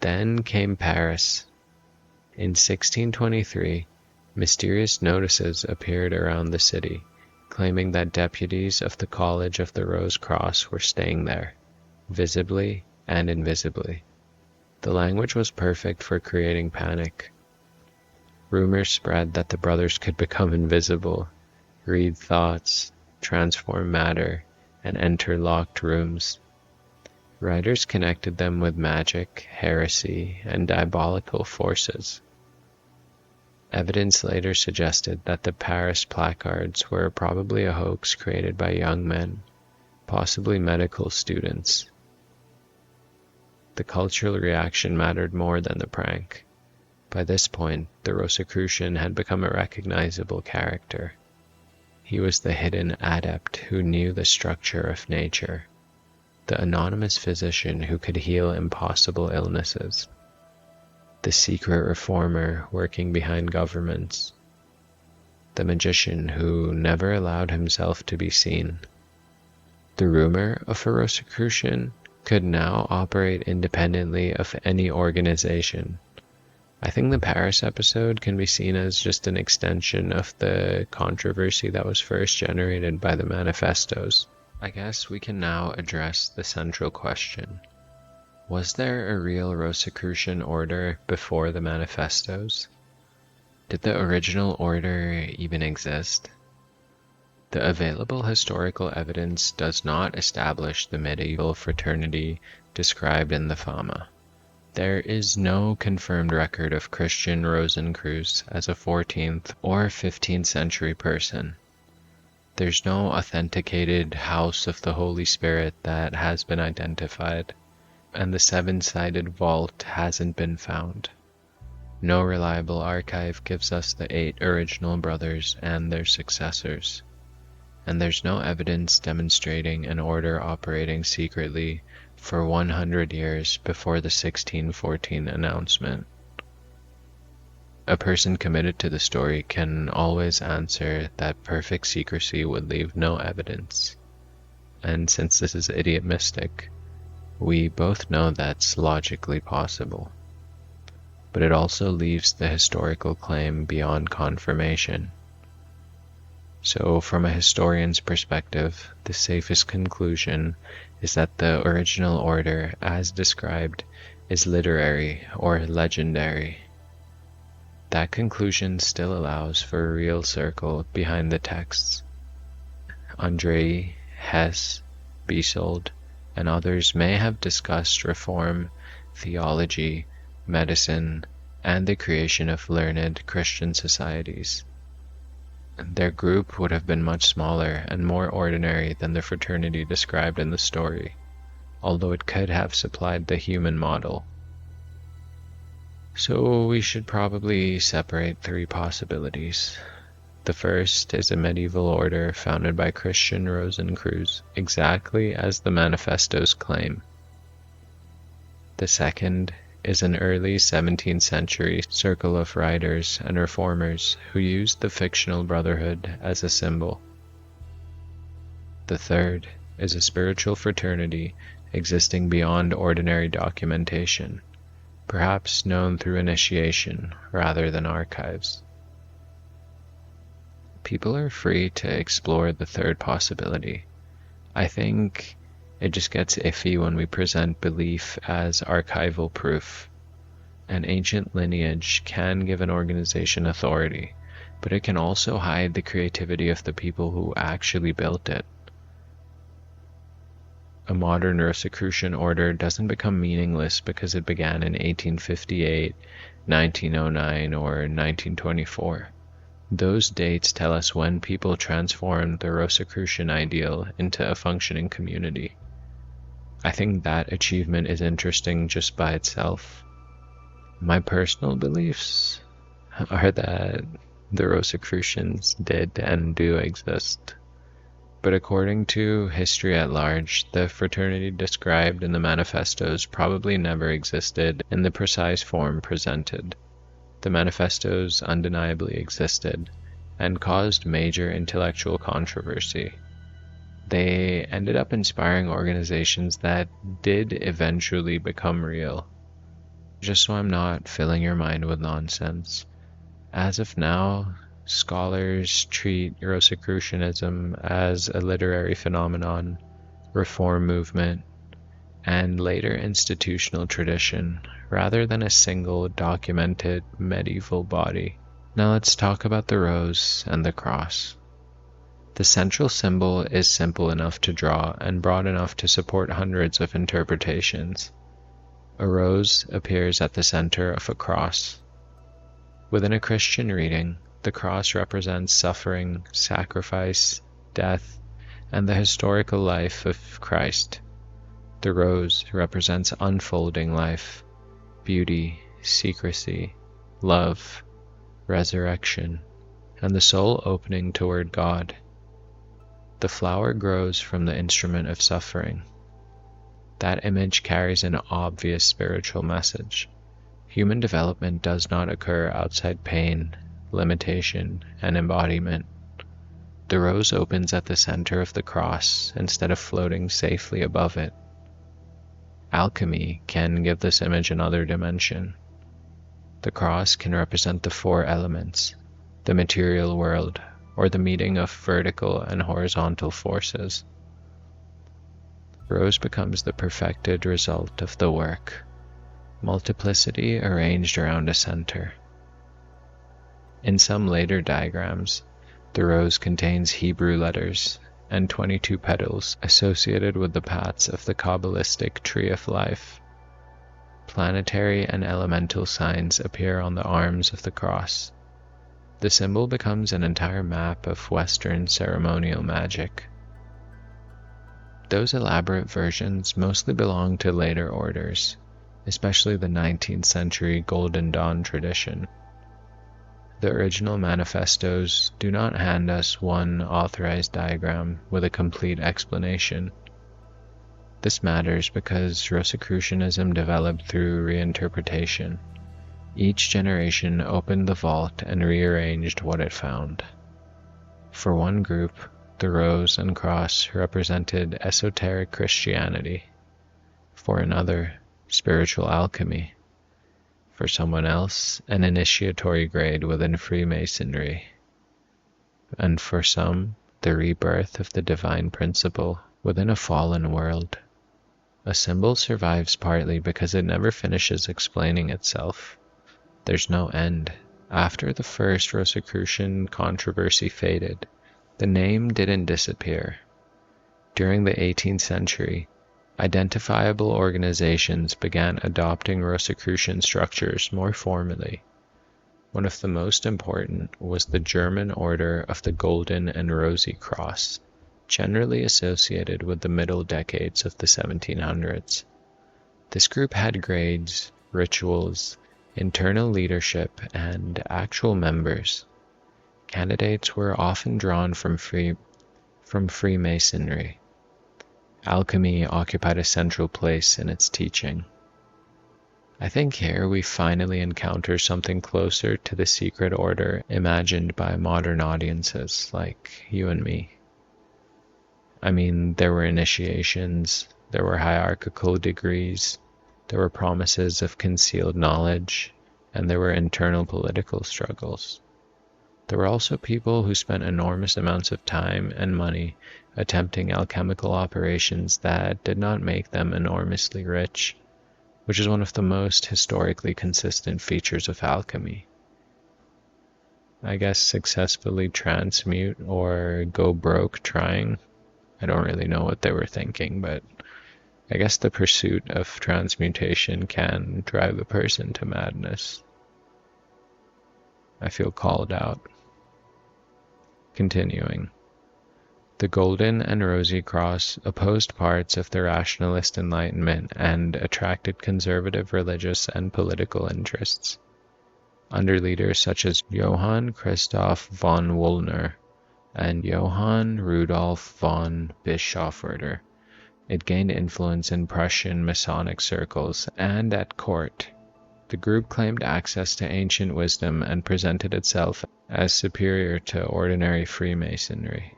Speaker 1: Then came Paris. In 1623, mysterious notices appeared around the city, claiming that deputies of the College of the Rose Cross were staying there, visibly and invisibly. The language was perfect for creating panic. Rumors spread that the brothers could become invisible, read thoughts, transform matter, and enter locked rooms. Writers connected them with magic, heresy, and diabolical forces. Evidence later suggested that the Paris placards were probably a hoax created by young men, possibly medical students. The cultural reaction mattered more than the prank. By this point, the Rosicrucian had become a recognizable character. He was the hidden adept who knew the structure of nature, the anonymous physician who could heal impossible illnesses, the secret reformer working behind governments, the magician who never allowed himself to be seen. The rumor of a Rosicrucian could now operate independently of any organization. I think the Paris episode can be seen as just an extension of the controversy that was first generated by the manifestos. I guess we can now address the central question. Was there a real Rosicrucian order before the manifestos? Did the original order even exist? The available historical evidence does not establish the medieval fraternity described in the Fama. There is no confirmed record of Christian Rosenkreuz as a 14th or 15th century person. There's no authenticated House of the Holy Spirit that has been identified, and the seven-sided vault hasn't been found. No reliable archive gives us the 8 original brothers and their successors, and there's no evidence demonstrating an order operating secretly for 100 years before the 1614 announcement. A person committed to the story can always answer that perfect secrecy would leave no evidence. And since this is idiot mystic, we both know that's logically possible. But it also leaves the historical claim beyond confirmation. So from a historian's perspective, the safest conclusion is that the original order, as described, is literary or legendary. That conclusion still allows for a real circle behind the texts. Andrei, Hess, Besold, and others may have discussed reform, theology, medicine, and the creation of learned Christian societies. Their group would have been much smaller and more ordinary than the fraternity described in the story, although it could have supplied the human model. So we should probably separate 3 possibilities. The first is a medieval order founded by Christian Rosenkreuz, exactly as the manifestos claim. The second is an early 17th century circle of writers and reformers who used the fictional brotherhood as a symbol. The third is a spiritual fraternity existing beyond ordinary documentation, perhaps known through initiation rather than archives. People are free to explore the third possibility. I think it just gets iffy when we present belief as archival proof. An ancient lineage can give an organization authority, but it can also hide the creativity of the people who actually built it. A modern Rosicrucian order doesn't become meaningless because it began in 1858, 1909, or 1924. Those dates tell us when people transformed the Rosicrucian ideal into a functioning community. I think that achievement is interesting just by itself. My personal beliefs are that the Rosicrucians did and do exist. But according to history at large, the fraternity described in the manifestos probably never existed in the precise form presented. The manifestos undeniably existed and caused major intellectual controversy. They ended up inspiring organizations that did eventually become real. Just so I'm not filling your mind with nonsense, as of now, scholars treat Rosicrucianism as a literary phenomenon, reform movement, and later institutional tradition, rather than a single documented medieval body. Now let's talk about the rose and the cross. The central symbol is simple enough to draw and broad enough to support hundreds of interpretations. A rose appears at the center of a cross. Within a Christian reading, the cross represents suffering, sacrifice, death, and the historical life of Christ. The rose represents unfolding life, beauty, secrecy, love, resurrection, and the soul opening toward God. The flower grows from the instrument of suffering. That image carries an obvious spiritual message. Human development does not occur outside pain, limitation, and embodiment. The rose opens at the center of the cross instead of floating safely above it. Alchemy can give this image another dimension. The cross can represent the 4 elements, the material world, or the meeting of vertical and horizontal forces. Rose becomes the perfected result of the work, multiplicity arranged around a center. In some later diagrams, the rose contains Hebrew letters and 22 petals associated with the paths of the Kabbalistic tree of life. Planetary and elemental signs appear on the arms of the cross. The symbol becomes an entire map of Western ceremonial magic. Those elaborate versions mostly belong to later orders, especially the 19th century Golden Dawn tradition. The original manifestos do not hand us one authorized diagram with a complete explanation. This matters because Rosicrucianism developed through reinterpretation. Each generation opened the vault and rearranged what it found. For one group, the rose and cross represented esoteric Christianity. For another, spiritual alchemy. For someone else, an initiatory grade within Freemasonry. And for some, the rebirth of the divine principle within a fallen world. A symbol survives partly because it never finishes explaining itself. There's no end. After the first Rosicrucian controversy faded, the name didn't disappear. During the 18th century, identifiable organizations began adopting Rosicrucian structures more formally. One of the most important was the German Order of the Golden and Rosy Cross, generally associated with the middle decades of the 1700s. This group had grades, rituals, internal leadership, and actual members. Candidates were often drawn from Freemasonry. Alchemy occupied a central place in its teaching. I think here we finally encounter something closer to the secret order imagined by modern audiences like you and me. I mean, there were initiations, there were hierarchical degrees, there were promises of concealed knowledge, and there were internal political struggles. There were also people who spent enormous amounts of time and money attempting alchemical operations that did not make them enormously rich, which is one of the most historically consistent features of alchemy. I guess successfully transmute or go broke trying. I don't really know what they were thinking, but I guess the pursuit of transmutation can drive a person to madness. I feel called out. Continuing. The Golden and Rosy Cross opposed parts of the rationalist Enlightenment and attracted conservative religious and political interests. Under leaders such as Johann Christoph von Wollner and Johann Rudolf von Bischofwerder, it gained influence in Prussian Masonic circles and at court. The group claimed access to ancient wisdom and presented itself as superior to ordinary Freemasonry.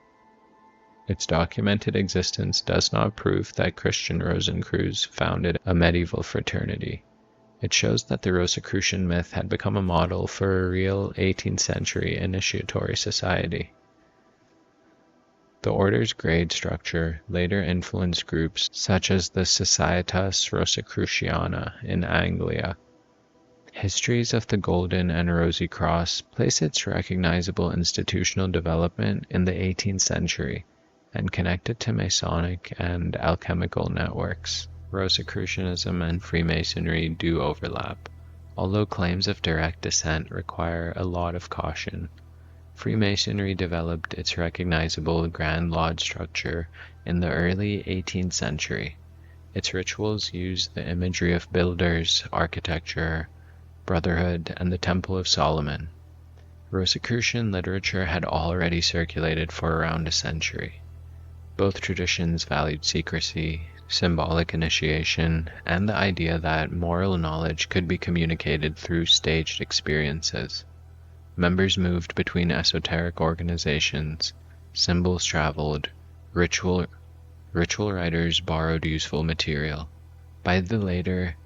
Speaker 1: Its documented existence does not prove that Christian Rosenkreuz founded a medieval fraternity. It shows that the Rosicrucian myth had become a model for a real 18th century initiatory society. The order's grade structure later influenced groups such as the Societas Rosicruciana in Anglia. Histories of the Golden and Rosy Cross place its recognizable institutional development in the 18th century and connect it to Masonic and alchemical networks. Rosicrucianism and Freemasonry do overlap, although claims of direct descent require a lot of caution. Freemasonry developed its recognizable Grand Lodge structure in the early 18th century. Its rituals use the imagery of builders, architecture, brotherhood, and the Temple of Solomon. Rosicrucian literature had already circulated for around a century. Both traditions valued secrecy, symbolic initiation, and the idea that moral knowledge could be communicated through staged experiences. Members moved between esoteric organizations, symbols traveled, ritual writers borrowed useful material. By the later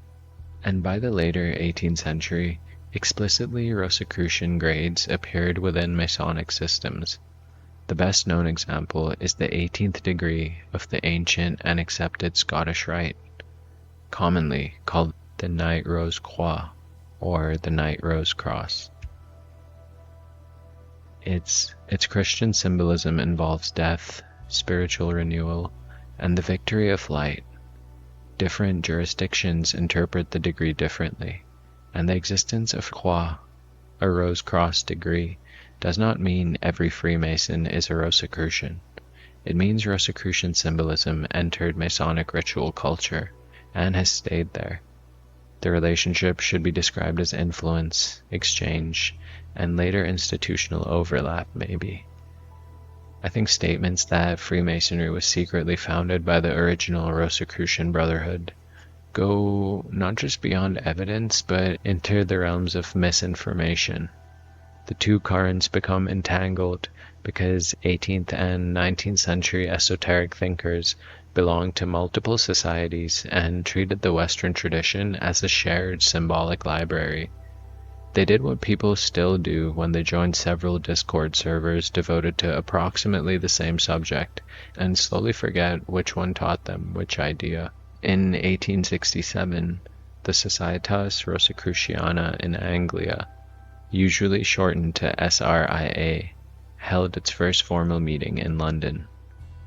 Speaker 1: 18th century, explicitly Rosicrucian grades appeared within Masonic systems. The best known example is the 18th degree of the ancient and accepted Scottish Rite, commonly called the Knight Rose Croix or the Knight Rose Cross. Its Christian symbolism involves death, spiritual renewal, and the victory of light. Different jurisdictions interpret the degree differently, and the existence of Croix, a Rose Cross degree, does not mean every Freemason is a Rosicrucian. It means Rosicrucian symbolism entered Masonic ritual culture and has stayed there. The relationship should be described as influence, exchange, and later institutional overlap, maybe. I think statements that Freemasonry was secretly founded by the original Rosicrucian brotherhood go not just beyond evidence, but into the realms of misinformation. The two currents become entangled because 18th and 19th century esoteric thinkers belonged to multiple societies and treated the Western tradition as a shared symbolic library. They did what people still do when they join several Discord servers devoted to approximately the same subject and slowly forget which one taught them which idea. In 1867, the Societas Rosicruciana in Anglia, usually shortened to SRIA, held its first formal meeting in London.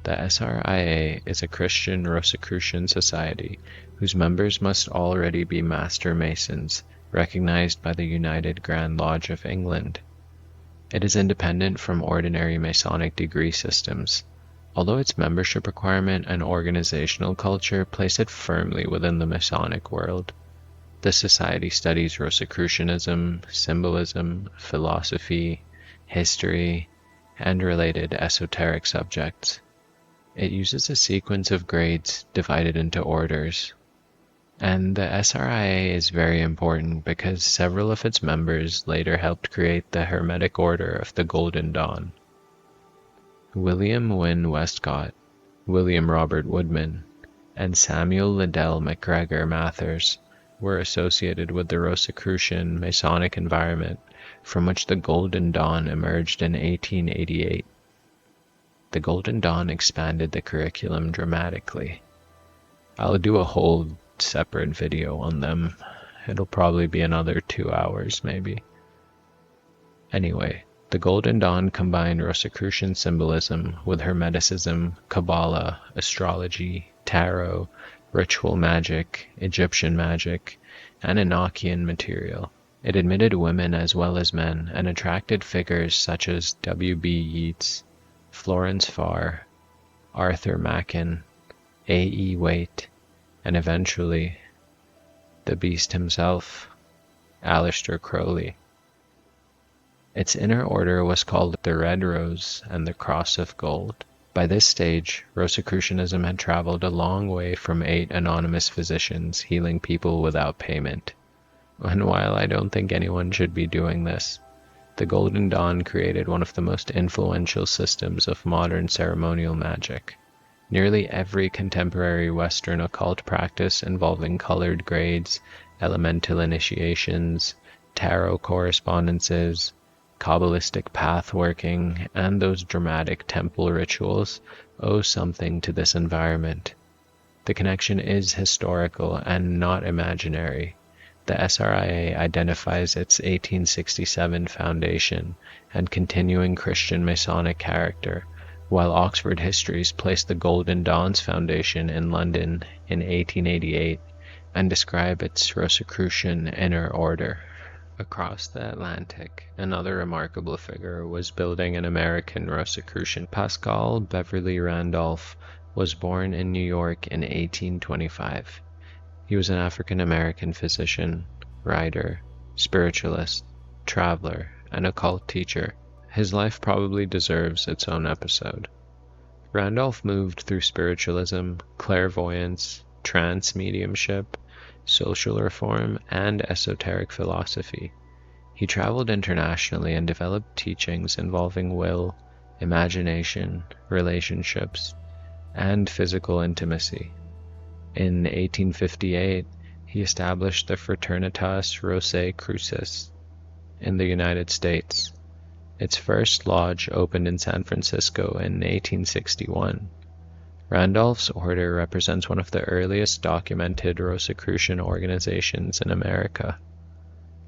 Speaker 1: The SRIA is a Christian Rosicrucian society whose members must already be Master Masons, recognized by the United Grand Lodge of England. It is independent from ordinary Masonic degree systems, although its membership requirement and organizational culture place it firmly within the Masonic world. The society studies Rosicrucianism, symbolism, philosophy, history, and related esoteric subjects. It uses a sequence of grades divided into orders. And the SRIA is very important because several of its members later helped create the Hermetic Order of the Golden Dawn. William Wynne Westcott, William Robert Woodman, and Samuel Liddell MacGregor Mathers were associated with the Rosicrucian Masonic environment from which the Golden Dawn emerged in 1888. The Golden Dawn expanded the curriculum dramatically. I'll do a whole separate video on them. It'll probably be another 2 hours, maybe. Anyway, the Golden Dawn combined Rosicrucian symbolism with Hermeticism, Kabbalah, astrology, tarot, ritual magic, Egyptian magic, and Enochian material. It admitted women as well as men and attracted figures such as W.B. Yeats, Florence Farr, Arthur Machen, A.E. Waite, and eventually the Beast himself, Aleister Crowley. Its inner order was called the Red Rose and the Cross of Gold. By this stage, Rosicrucianism had traveled a long way from 8 anonymous physicians healing people without payment. And while I don't think anyone should be doing this, the Golden Dawn created one of the most influential systems of modern ceremonial magic. Nearly every contemporary Western occult practice involving colored grades, elemental initiations, tarot correspondences, Kabbalistic path working, and those dramatic temple rituals owe something to this environment. The connection is historical and not imaginary. The SRIA identifies its 1867 foundation and continuing Christian Masonic character, while Oxford Histories placed the Golden Dawn's foundation in London in 1888 and describe its Rosicrucian inner order. Across the Atlantic, another remarkable figure was building an American Rosicrucian. Pascal Beverly Randolph was born in New York in 1825. He was an African-American physician, writer, spiritualist, traveler, and occult teacher. His life probably deserves its own episode. Randolph moved through spiritualism, clairvoyance, trance mediumship, social reform, and esoteric philosophy. He traveled internationally and developed teachings involving will, imagination, relationships, and physical intimacy. In 1858, he established the Fraternitas Rosicrucis in the United States. Its first lodge opened in San Francisco in 1861. Randolph's order represents one of the earliest documented Rosicrucian organizations in America.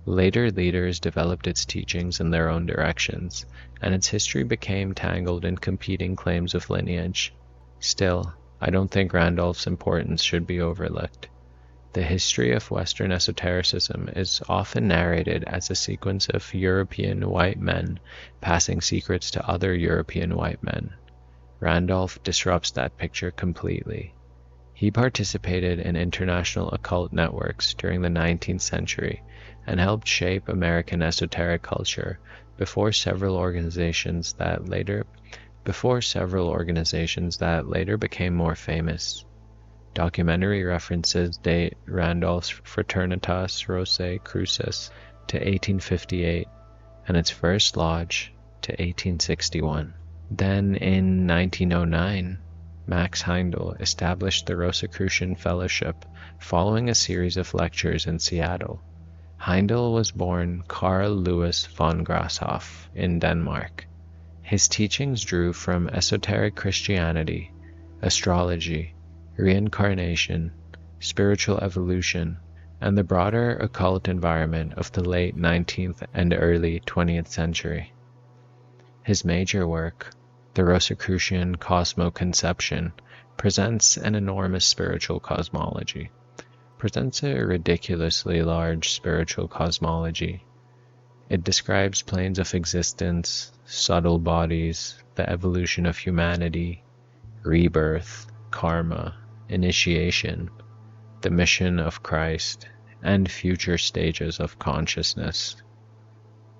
Speaker 1: Later leaders developed its teachings in their own directions, and its history became tangled in competing claims of lineage. Still, I don't think Randolph's importance should be overlooked. The history of Western esotericism is often narrated as a sequence of European white men passing secrets to other European white men. Randolph disrupts that picture completely. He participated in international occult networks during the 19th century and helped shape American esoteric culture before several organizations that later became more famous. Documentary references date Randolph's Fraternitatis Rosicrucis to 1858 and its first lodge to 1861. Then in 1909, Max Heindel established the Rosicrucian Fellowship following a series of lectures in Seattle. Heindel was born Carl Louis von Grasshoff in Denmark. His teachings drew from esoteric Christianity, astrology, reincarnation, spiritual evolution, and the broader occult environment of the late 19th and early 20th century. His major work, the Rosicrucian Cosmoconception, presents an enormous spiritual cosmology. Presents a ridiculously large spiritual cosmology. It describes planes of existence, subtle bodies, the evolution of humanity, rebirth, karma, initiation, the mission of Christ, and future stages of consciousness.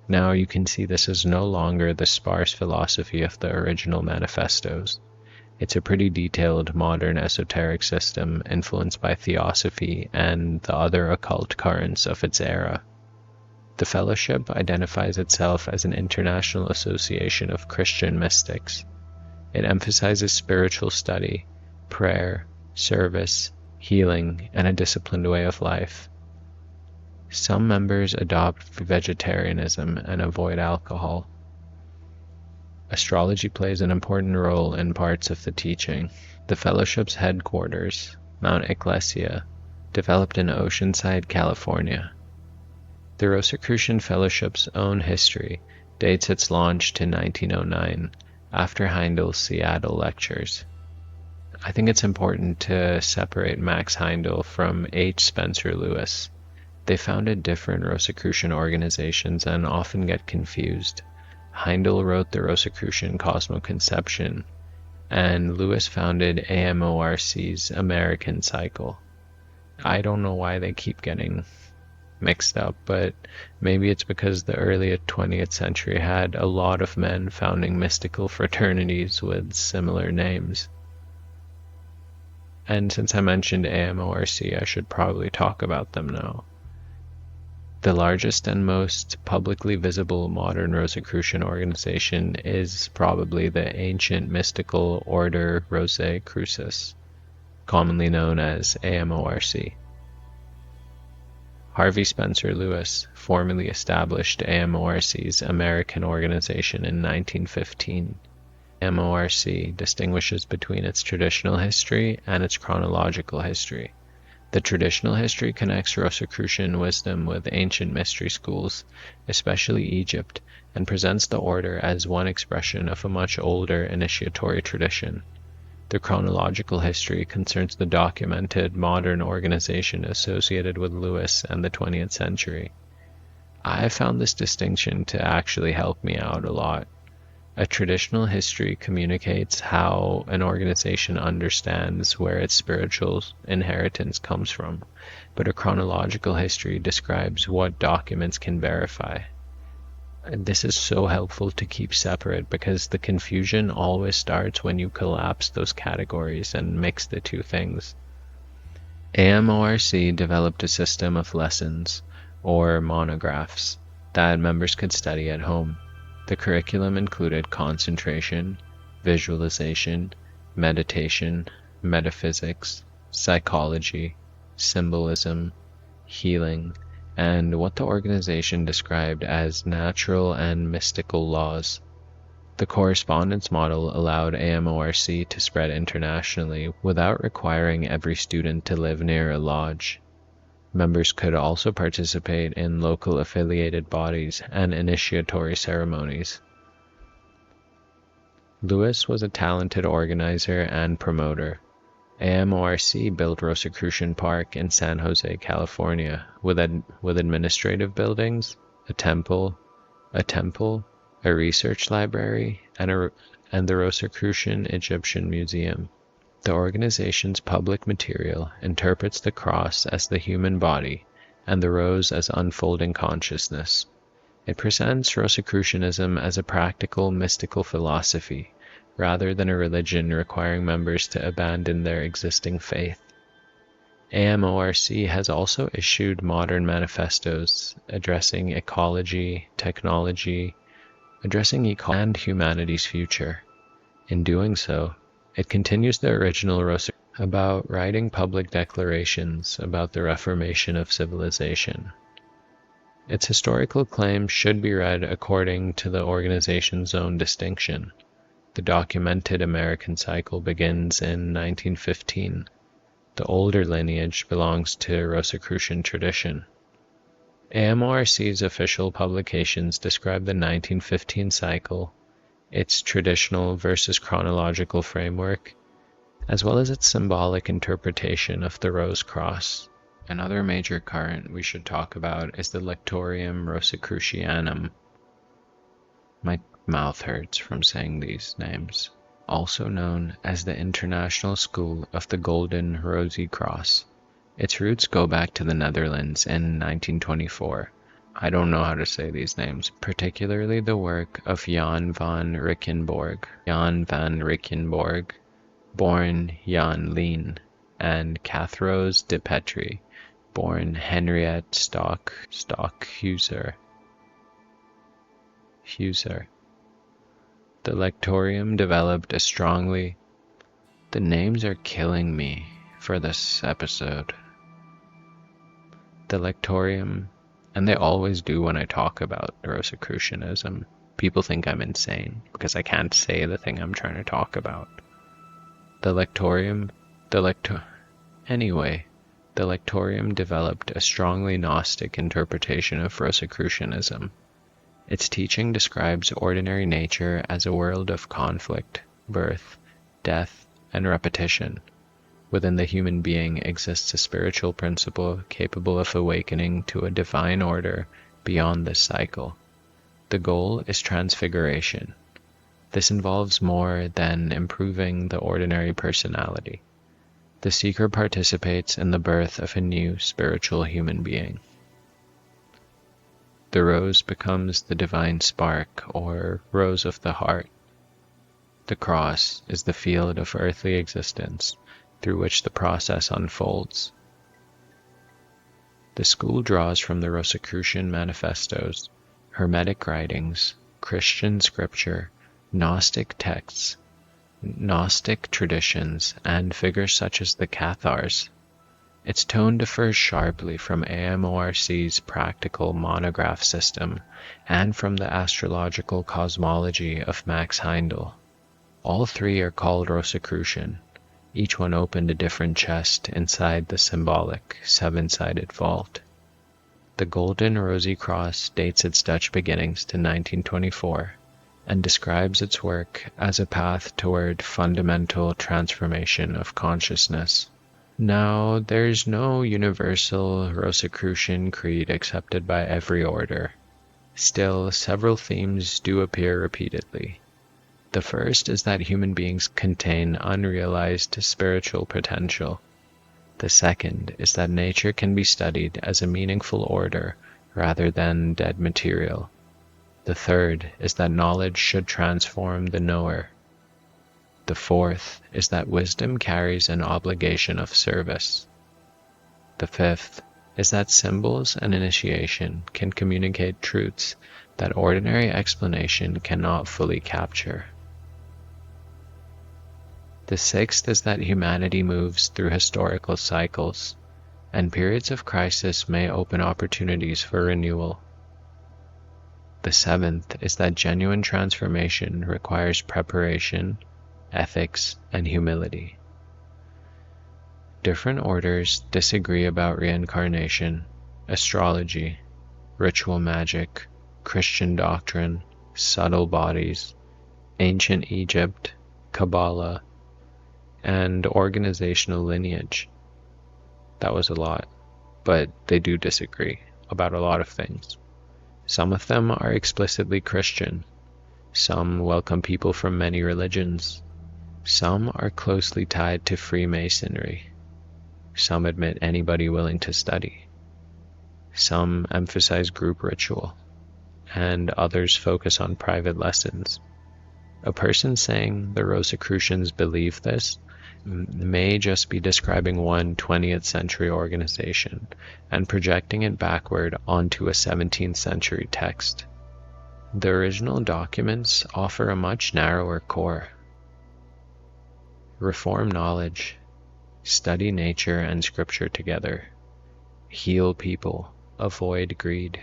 Speaker 1: Now you can see this is no longer the sparse philosophy of the original manifestos. It's a pretty detailed modern esoteric system influenced by theosophy and the other occult currents of its era. The fellowship identifies itself as an international association of Christian mystics. It emphasizes spiritual study, prayer, service, healing, and a disciplined way of life. Some members adopt vegetarianism and avoid alcohol. Astrology plays an important role in parts of the teaching. The fellowship's headquarters, Mount Ecclesia, developed in Oceanside, California. The Rosicrucian Fellowship's own history dates its launch to 1909, after Heindel's Seattle lectures. I think it's important to separate Max Heindel from H. Spencer Lewis. They founded different Rosicrucian organizations and often get confused. Heindel wrote the Rosicrucian Cosmoconception, and Lewis founded AMORC's American Cycle. I don't know why they keep getting mixed up, but maybe it's because the early 20th century had a lot of men founding mystical fraternities with similar names. And since I mentioned AMORC, I should probably talk about them now. The largest and most publicly visible modern Rosicrucian organization is probably the ancient mystical order Rosicrucis, commonly known as AMORC. Harvey Spencer Lewis formally established AMORC's American organization in 1915. AMORC distinguishes between its traditional history and its chronological history. The traditional history connects Rosicrucian wisdom with ancient mystery schools, especially Egypt, and presents the order as one expression of a much older initiatory tradition. The chronological history concerns the documented modern organization associated with Lewis and the 20th century. I found this distinction to actually help me out a lot. A traditional history communicates how an organization understands where its spiritual inheritance comes from, but a chronological history describes what documents can verify. And this is so helpful to keep separate because the confusion always starts when you collapse those categories and mix the two things. AMORC developed a system of lessons, or monographs, that members could study at home. The curriculum included concentration, visualization, meditation, metaphysics, psychology, symbolism, healing, and what the organization described as natural and mystical laws. The correspondence model allowed AMORC to spread internationally without requiring every student to live near a lodge. Members could also participate in local affiliated bodies and initiatory ceremonies. Lewis was a talented organizer and promoter. AMORC built Rosicrucian Park in San Jose, California, with administrative buildings, a temple, a research library, and the Rosicrucian Egyptian Museum. The organization's public material interprets the cross as the human body and the rose as unfolding consciousness. It presents Rosicrucianism as a practical, mystical philosophy, rather than a religion requiring members to abandon their existing faith. AMORC has also issued modern manifestos addressing ecology, technology, and humanity's future. In doing so, it continues the original Rosicrucian about writing public declarations about the reformation of civilization. Its historical claims should be read according to the organization's own distinction. The documented American cycle begins in 1915. The older lineage belongs to Rosicrucian tradition. AMORC's official publications describe the 1915 cycle, its traditional versus chronological framework, as well as its symbolic interpretation of the Rose Cross. Another major current we should talk about is the Lectorium Rosicrucianum. My mouth hurts from saying these names. Also known as the International School of the Golden Rosy Cross. Its roots go back to the Netherlands in 1924. I don't know how to say these names, particularly the work of Jan van Rickenborg, born Jan Lien, and Cathrose de Petry, born Henriette Stockhuizer. The Lectorium developed a strongly... The names are killing me for this episode. The Lectorium, and they always do when I talk about Rosicrucianism. People think I'm insane because I can't say the thing I'm trying to talk about. The Lectorium developed a strongly Gnostic interpretation of Rosicrucianism. Its teaching describes ordinary nature as a world of conflict, birth, death, and repetition. Within the human being exists a spiritual principle capable of awakening to a divine order beyond this cycle. The goal is transfiguration. This involves more than improving the ordinary personality. The seeker participates in the birth of a new spiritual human being. The rose becomes the divine spark, or rose of the heart. The cross is the field of earthly existence through which the process unfolds. The school draws from the Rosicrucian manifestos, Hermetic writings, Christian scripture, Gnostic texts, Gnostic traditions, and figures such as the Cathars. Its tone differs sharply from AMORC's practical monograph system and from the astrological cosmology of Max Heindel. All three are called Rosicrucian. Each one opened a different chest inside the symbolic, seven-sided vault. The Golden Rosy Cross dates its Dutch beginnings to 1924 and describes its work as a path toward fundamental transformation of consciousness. Now, there's no universal Rosicrucian creed accepted by every order. Still, several themes do appear repeatedly. The first is that human beings contain unrealized spiritual potential. The second is that nature can be studied as a meaningful order rather than dead material. The third is that knowledge should transform the knower. The fourth is that wisdom carries an obligation of service. The fifth is that symbols and initiation can communicate truths that ordinary explanation cannot fully capture. The sixth is that humanity moves through historical cycles, and periods of crisis may open opportunities for renewal. The seventh is that genuine transformation requires preparation, ethics, and humility. Different orders disagree about reincarnation, astrology, ritual magic, Christian doctrine, subtle bodies, ancient Egypt, Kabbalah, and organizational lineage. That was a lot, but they do disagree about a lot of things. Some of them are explicitly Christian. Some welcome people from many religions. Some are closely tied to Freemasonry. Some admit anybody willing to study. Some emphasize group ritual, and others focus on private lessons. A person saying the Rosicrucians believe this may just be describing one 20th century organization and projecting it backward onto a 17th century text. The original documents offer a much narrower core. Reform knowledge, study nature and scripture together, heal people, avoid greed,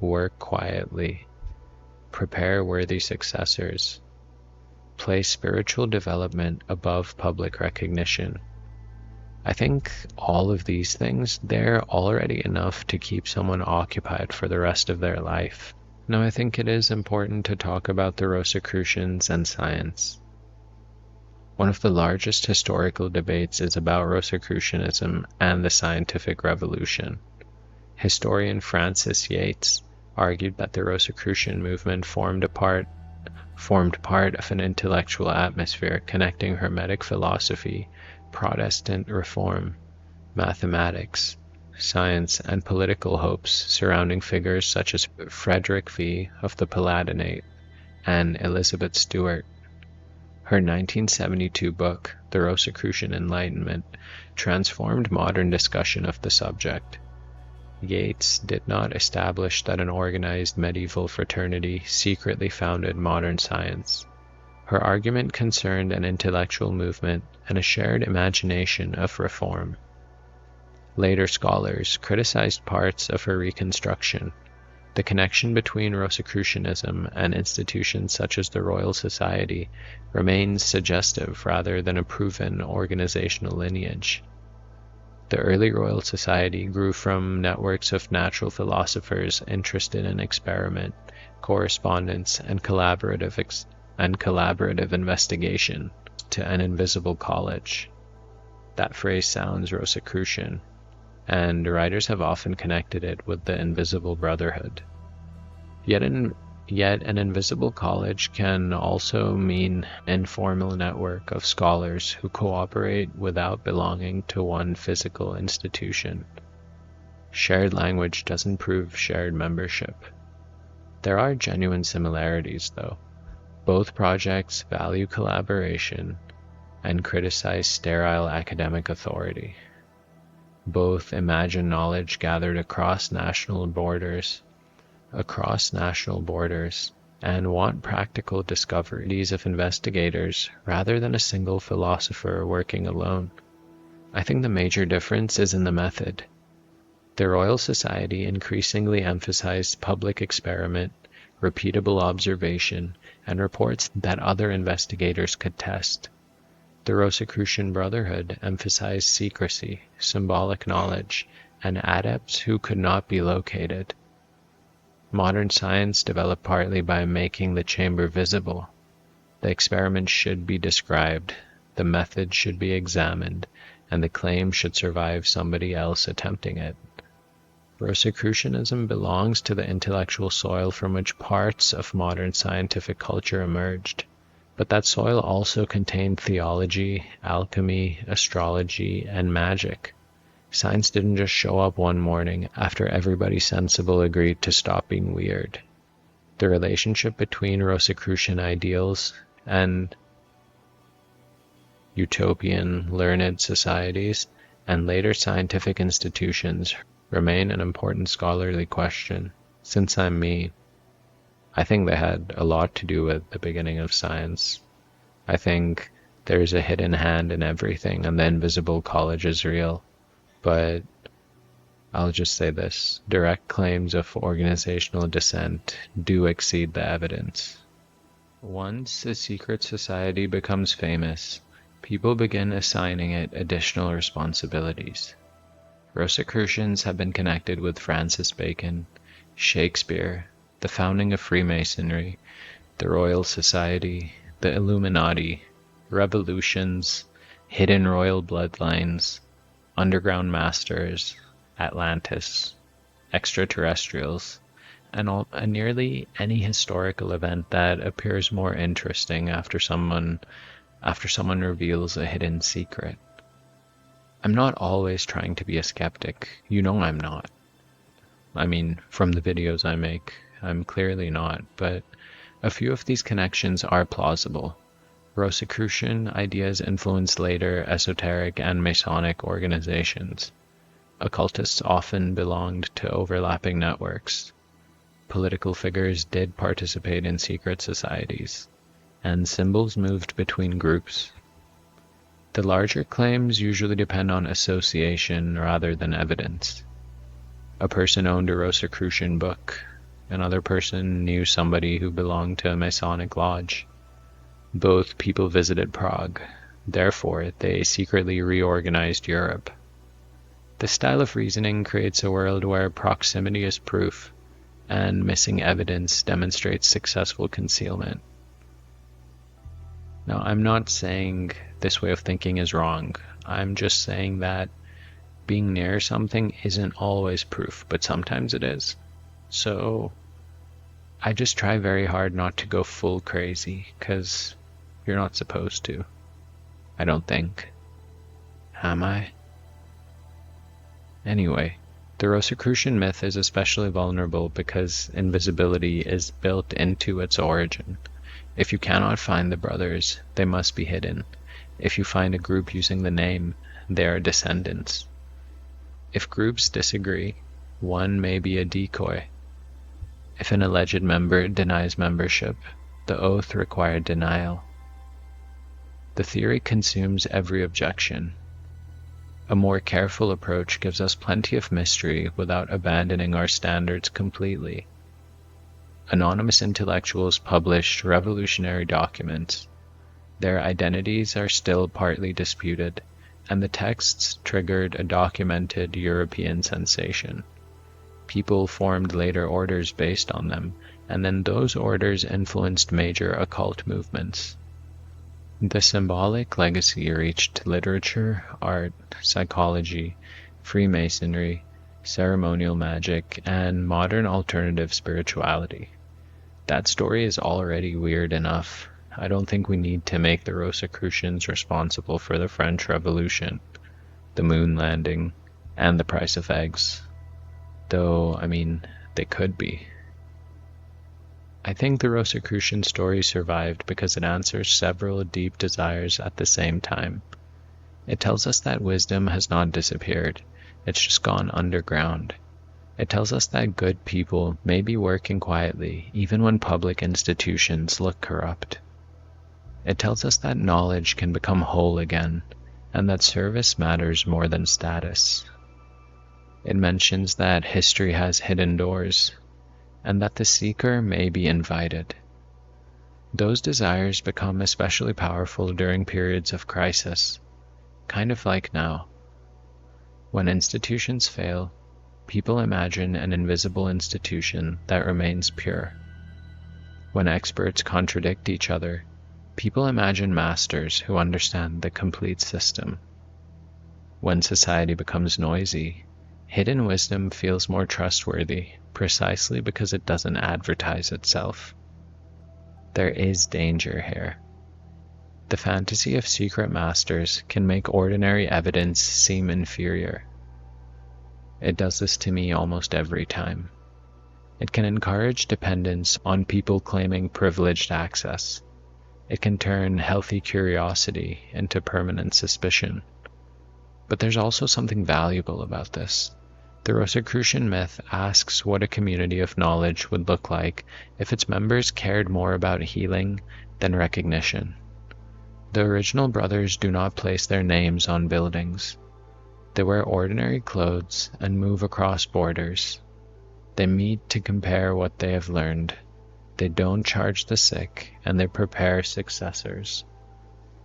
Speaker 1: work quietly, prepare worthy successors, place spiritual development above public recognition. I think all of these things, they're already enough to keep someone occupied for the rest of their life. Now, I think it is important to talk about the Rosicrucians and science. One of the largest historical debates is about Rosicrucianism and the scientific revolution. Historian Francis Yates argued that the Rosicrucian movement formed part of an intellectual atmosphere connecting Hermetic philosophy, Protestant reform, mathematics, science, and political hopes surrounding figures such as Frederick V of the Palatinate and Elizabeth Stuart. Her 1972 book, The Rosicrucian Enlightenment, transformed modern discussion of the subject. Yates did not establish that an organized medieval fraternity secretly founded modern science. Her argument concerned an intellectual movement and a shared imagination of reform. Later scholars criticized parts of her reconstruction. The connection between Rosicrucianism and institutions such as the Royal Society remains suggestive rather than a proven organizational lineage. The early Royal Society grew from networks of natural philosophers interested in experiment, correspondence, and collaborative investigation to an invisible college. That phrase sounds Rosicrucian, and writers have often connected it with the invisible brotherhood. Yet an invisible college can also mean an informal network of scholars who cooperate without belonging to one physical institution. Shared language doesn't prove shared membership. There are genuine similarities, though. Both projects value collaboration and criticize sterile academic authority. Both imagine knowledge gathered across national borders, and want practical discoveries of investigators rather than a single philosopher working alone. I think the major difference is in the method. The Royal Society increasingly emphasized public experiment, repeatable observation, and reports that other investigators could test. The Rosicrucian Brotherhood emphasized secrecy, symbolic knowledge, and adepts who could not be located. Modern science developed partly by making the chamber visible. The experiment should be described, the method should be examined, and the claim should survive somebody else attempting it. Rosicrucianism belongs to the intellectual soil from which parts of modern scientific culture emerged, but that soil also contained theology, alchemy, astrology, and magic. Science didn't just show up one morning after everybody sensible agreed to stop being weird. The relationship between Rosicrucian ideals and utopian learned societies and later scientific institutions remain an important scholarly question. Since I'm me, I think they had a lot to do with the beginning of science. I think there's a hidden hand in everything and the invisible college is real. But I'll just say this: direct claims of organizational descent do exceed the evidence. Once a secret society becomes famous, people begin assigning it additional responsibilities. Rosicrucians have been connected with Francis Bacon, Shakespeare, the founding of Freemasonry, the Royal Society, the Illuminati, revolutions, hidden royal bloodlines, underground masters, Atlantis, extraterrestrials, and nearly any historical event that appears more interesting after someone reveals a hidden secret. I'm not always trying to be a skeptic. You know I'm not. I mean, from the videos I make, I'm clearly not, but a few of these connections are plausible. Rosicrucian ideas influenced later esoteric and Masonic organizations. Occultists often belonged to overlapping networks. Political figures did participate in secret societies, and symbols moved between groups. The larger claims usually depend on association rather than evidence. A person owned a Rosicrucian book. Another person knew somebody who belonged to a Masonic lodge. Both people visited Prague. Therefore, they secretly reorganized Europe. This style of reasoning creates a world where proximity is proof, and missing evidence demonstrates successful concealment. Now, I'm not saying this way of thinking is wrong. I'm just saying that being near something isn't always proof, but sometimes it is. So I just try very hard not to go full crazy, because you're not supposed to. I don't think. Am I? Anyway, the Rosicrucian myth is especially vulnerable because invisibility is built into its origin. If you cannot find the brothers, they must be hidden. If you find a group using the name, they are descendants. If groups disagree, one may be a decoy. If an alleged member denies membership, the oath required denial. The theory consumes every objection. A more careful approach gives us plenty of mystery without abandoning our standards completely. Anonymous intellectuals published revolutionary documents. Their identities are still partly disputed, and the texts triggered a documented European sensation. People formed later orders based on them, and then those orders influenced major occult movements. The symbolic legacy reached literature, art, psychology, Freemasonry, ceremonial magic, and modern alternative spirituality. That story is already weird enough. I don't think we need to make the Rosicrucians responsible for the French Revolution, the moon landing, and the price of eggs. Though, I mean, they could be. I think the Rosicrucian story survived because it answers several deep desires at the same time. It tells us that wisdom has not disappeared, it's just gone underground. It tells us that good people may be working quietly even when public institutions look corrupt. It tells us that knowledge can become whole again, and that service matters more than status. It mentions that history has hidden doors, and that the seeker may be invited. Those desires become especially powerful during periods of crisis, kind of like now. When institutions fail, people imagine an invisible institution that remains pure. When experts contradict each other, people imagine masters who understand the complete system. When society becomes noisy, hidden wisdom feels more trustworthy precisely because it doesn't advertise itself. There is danger here. The fantasy of secret masters can make ordinary evidence seem inferior. It does this to me almost every time. It can encourage dependence on people claiming privileged access. It can turn healthy curiosity into permanent suspicion. But there's also something valuable about this. The Rosicrucian myth asks what a community of knowledge would look like if its members cared more about healing than recognition. The original brothers do not place their names on buildings. They wear ordinary clothes and move across borders. They meet to compare what they have learned. They don't charge the sick, and they prepare successors.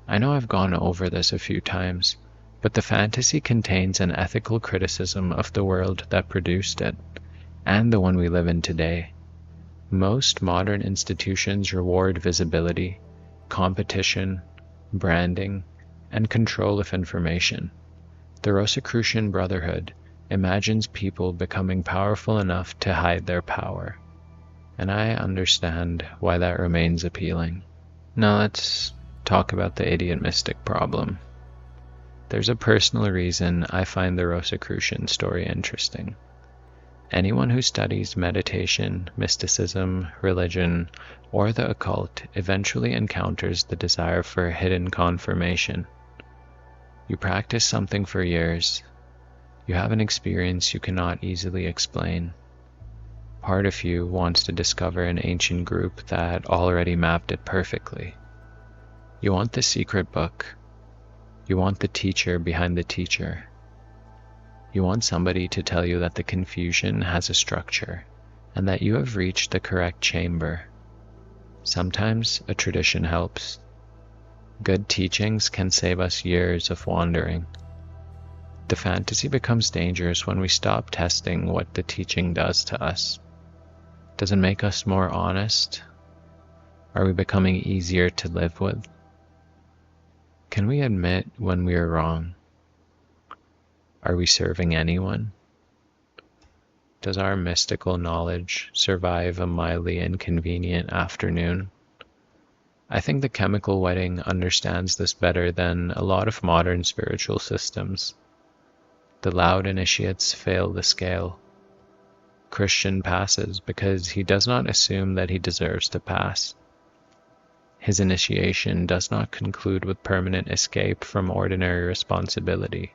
Speaker 1: I know I've gone over this a few times, but the fantasy contains an ethical criticism of the world that produced it, and the one we live in today. Most modern institutions reward visibility, competition, branding, and control of information. The Rosicrucian brotherhood imagines people becoming powerful enough to hide their power, and I understand why that remains appealing. Now let's talk about the idiot mystic problem. There's a personal reason I find the Rosicrucian story interesting. Anyone who studies meditation, mysticism, religion, or the occult eventually encounters the desire for hidden confirmation. You practice something for years. You have an experience you cannot easily explain. Part of you wants to discover an ancient group that already mapped it perfectly. You want the secret book. You want the teacher behind the teacher. You want somebody to tell you that the confusion has a structure and that you have reached the correct chamber. Sometimes a tradition helps. Good teachings can save us years of wandering. The fantasy becomes dangerous when we stop testing what the teaching does to us. Does it make us more honest? Are we becoming easier to live with? Can we admit when we are wrong? Are we serving anyone? Does our mystical knowledge survive a mildly inconvenient afternoon? I think the chemical wedding understands this better than a lot of modern spiritual systems. The loud initiates fail the scale. Christian passes because he does not assume that he deserves to pass. His initiation does not conclude with permanent escape from ordinary responsibility.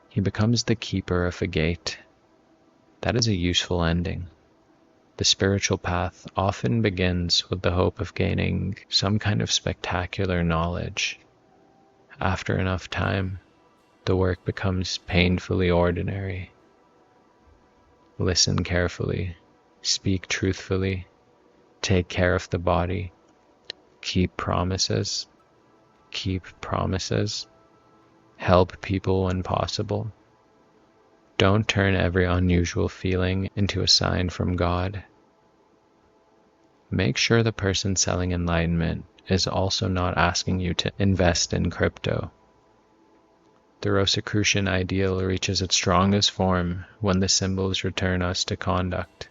Speaker 1: He becomes the keeper of a gate. That is a useful ending. The spiritual path often begins with the hope of gaining some kind of spectacular knowledge. After enough time, the work becomes painfully ordinary. Listen carefully, speak truthfully, take care of the body, keep promises, help people when possible. Don't turn every unusual feeling into a sign from God. Make sure the person selling enlightenment is also not asking you to invest in crypto. The Rosicrucian ideal reaches its strongest form when the symbols return us to conduct.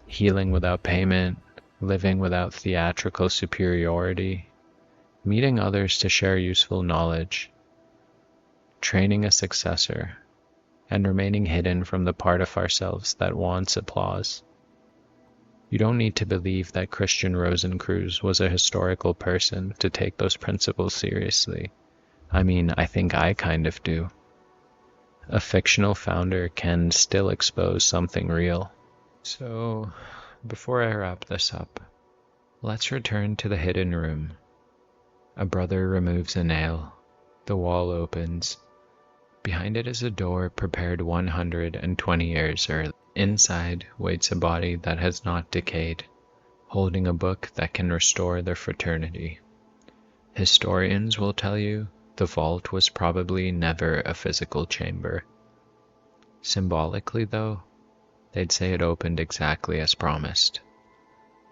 Speaker 1: Healing without payment, living without theatrical superiority, meeting others to share useful knowledge, training a successor, and remaining hidden from the part of ourselves that wants applause. You don't need to believe that Christian Rosenkreuz was a historical person to take those principles seriously. I mean, I think I kind of do. A fictional founder can still expose something real. So, before I wrap this up, let's return to the hidden room. A brother removes a nail. The wall opens. Behind it is a door prepared 120 years early. Inside waits a body that has not decayed, holding a book that can restore their fraternity. Historians will tell you the vault was probably never a physical chamber. Symbolically, though, they'd say it opened exactly as promised.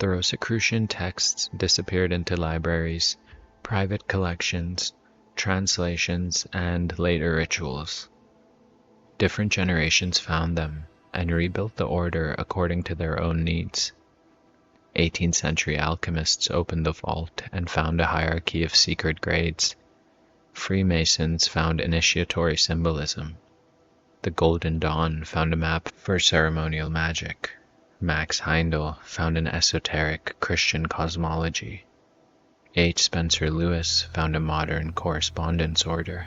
Speaker 1: The Rosicrucian texts disappeared into libraries, private collections, translations, and later rituals. Different generations found them and rebuilt the order according to their own needs. 18th century alchemists opened the vault and found a hierarchy of secret grades. Freemasons found initiatory symbolism. The Golden Dawn found a map for ceremonial magic. Max Heindel found an esoteric Christian cosmology. H. Spencer Lewis found a modern correspondence order.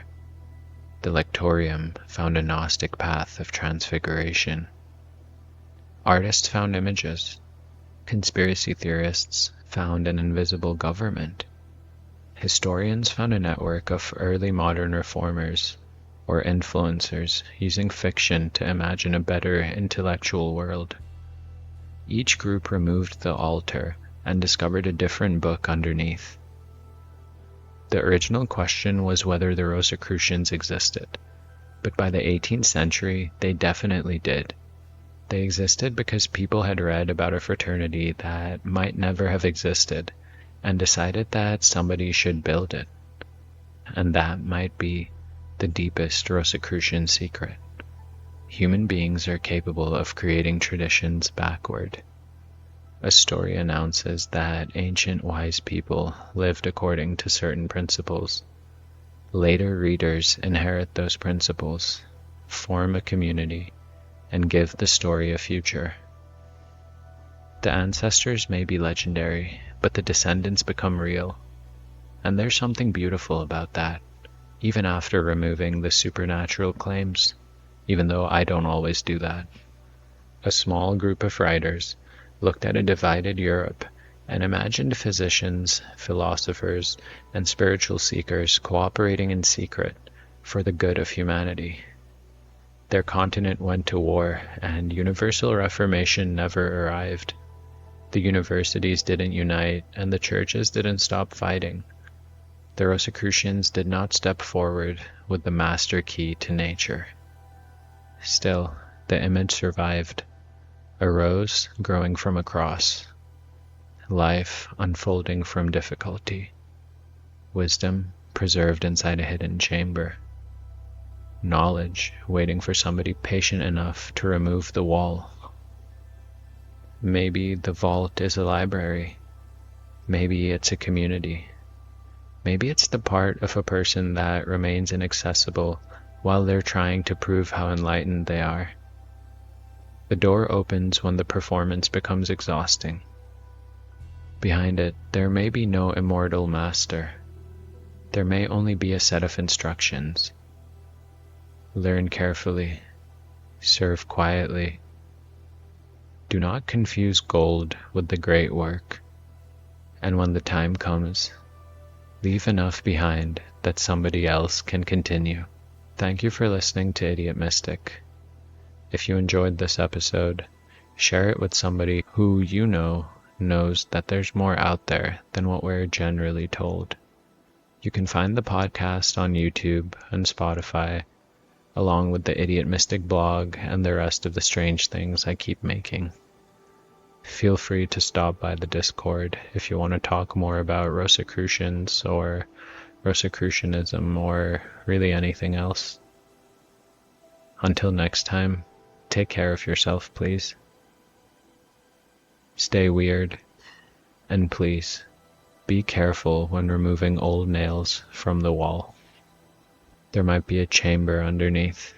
Speaker 1: The Lectorium found a Gnostic path of transfiguration. Artists found images. Conspiracy theorists found an invisible government. Historians found a network of early modern reformers. or influencers using fiction to imagine a better intellectual world. Each group removed the altar and discovered a different book underneath. The original question was whether the Rosicrucians existed, but by the 18th century, they definitely did. They existed because people had read about a fraternity that might never have existed and decided that somebody should build it. And that might be the deepest Rosicrucian secret. Human beings are capable of creating traditions backward. A story announces that ancient wise people lived according to certain principles. Later readers inherit those principles, form a community, and give the story a future. The ancestors may be legendary, but the descendants become real. And there's something beautiful about that, even after removing the supernatural claims, even though I don't always do that. A small group of writers looked at a divided Europe and imagined physicians, philosophers, and spiritual seekers cooperating in secret for the good of humanity. Their continent went to war, and universal reformation never arrived. The universities didn't unite, and the churches didn't stop fighting. The Rosicrucians did not step forward with the master key to nature. Still, the image survived. A rose growing from a cross. Life unfolding from difficulty. Wisdom preserved inside a hidden chamber. Knowledge waiting for somebody patient enough to remove the wall. Maybe the vault is a library. Maybe it's a community. Maybe it's the part of a person that remains inaccessible while they're trying to prove how enlightened they are. The door opens when the performance becomes exhausting. Behind it, there may be no immortal master. There may only be a set of instructions. Learn carefully. Serve quietly. Do not confuse gold with the great work. And when the time comes, leave enough behind that somebody else can continue. Thank you for listening to Idiot Mystic. If you enjoyed this episode, share it with somebody who you know knows that there's more out there than what we're generally told. You can find the podcast on YouTube and Spotify, along with the Idiot Mystic blog and the rest of the strange things I keep making. Feel free to stop by the Discord if you want to talk more about Rosicrucians or Rosicrucianism or really anything else. Until next time, take care of yourself, please. Stay weird, and please, be careful when removing old nails from the wall. There might be a chamber underneath.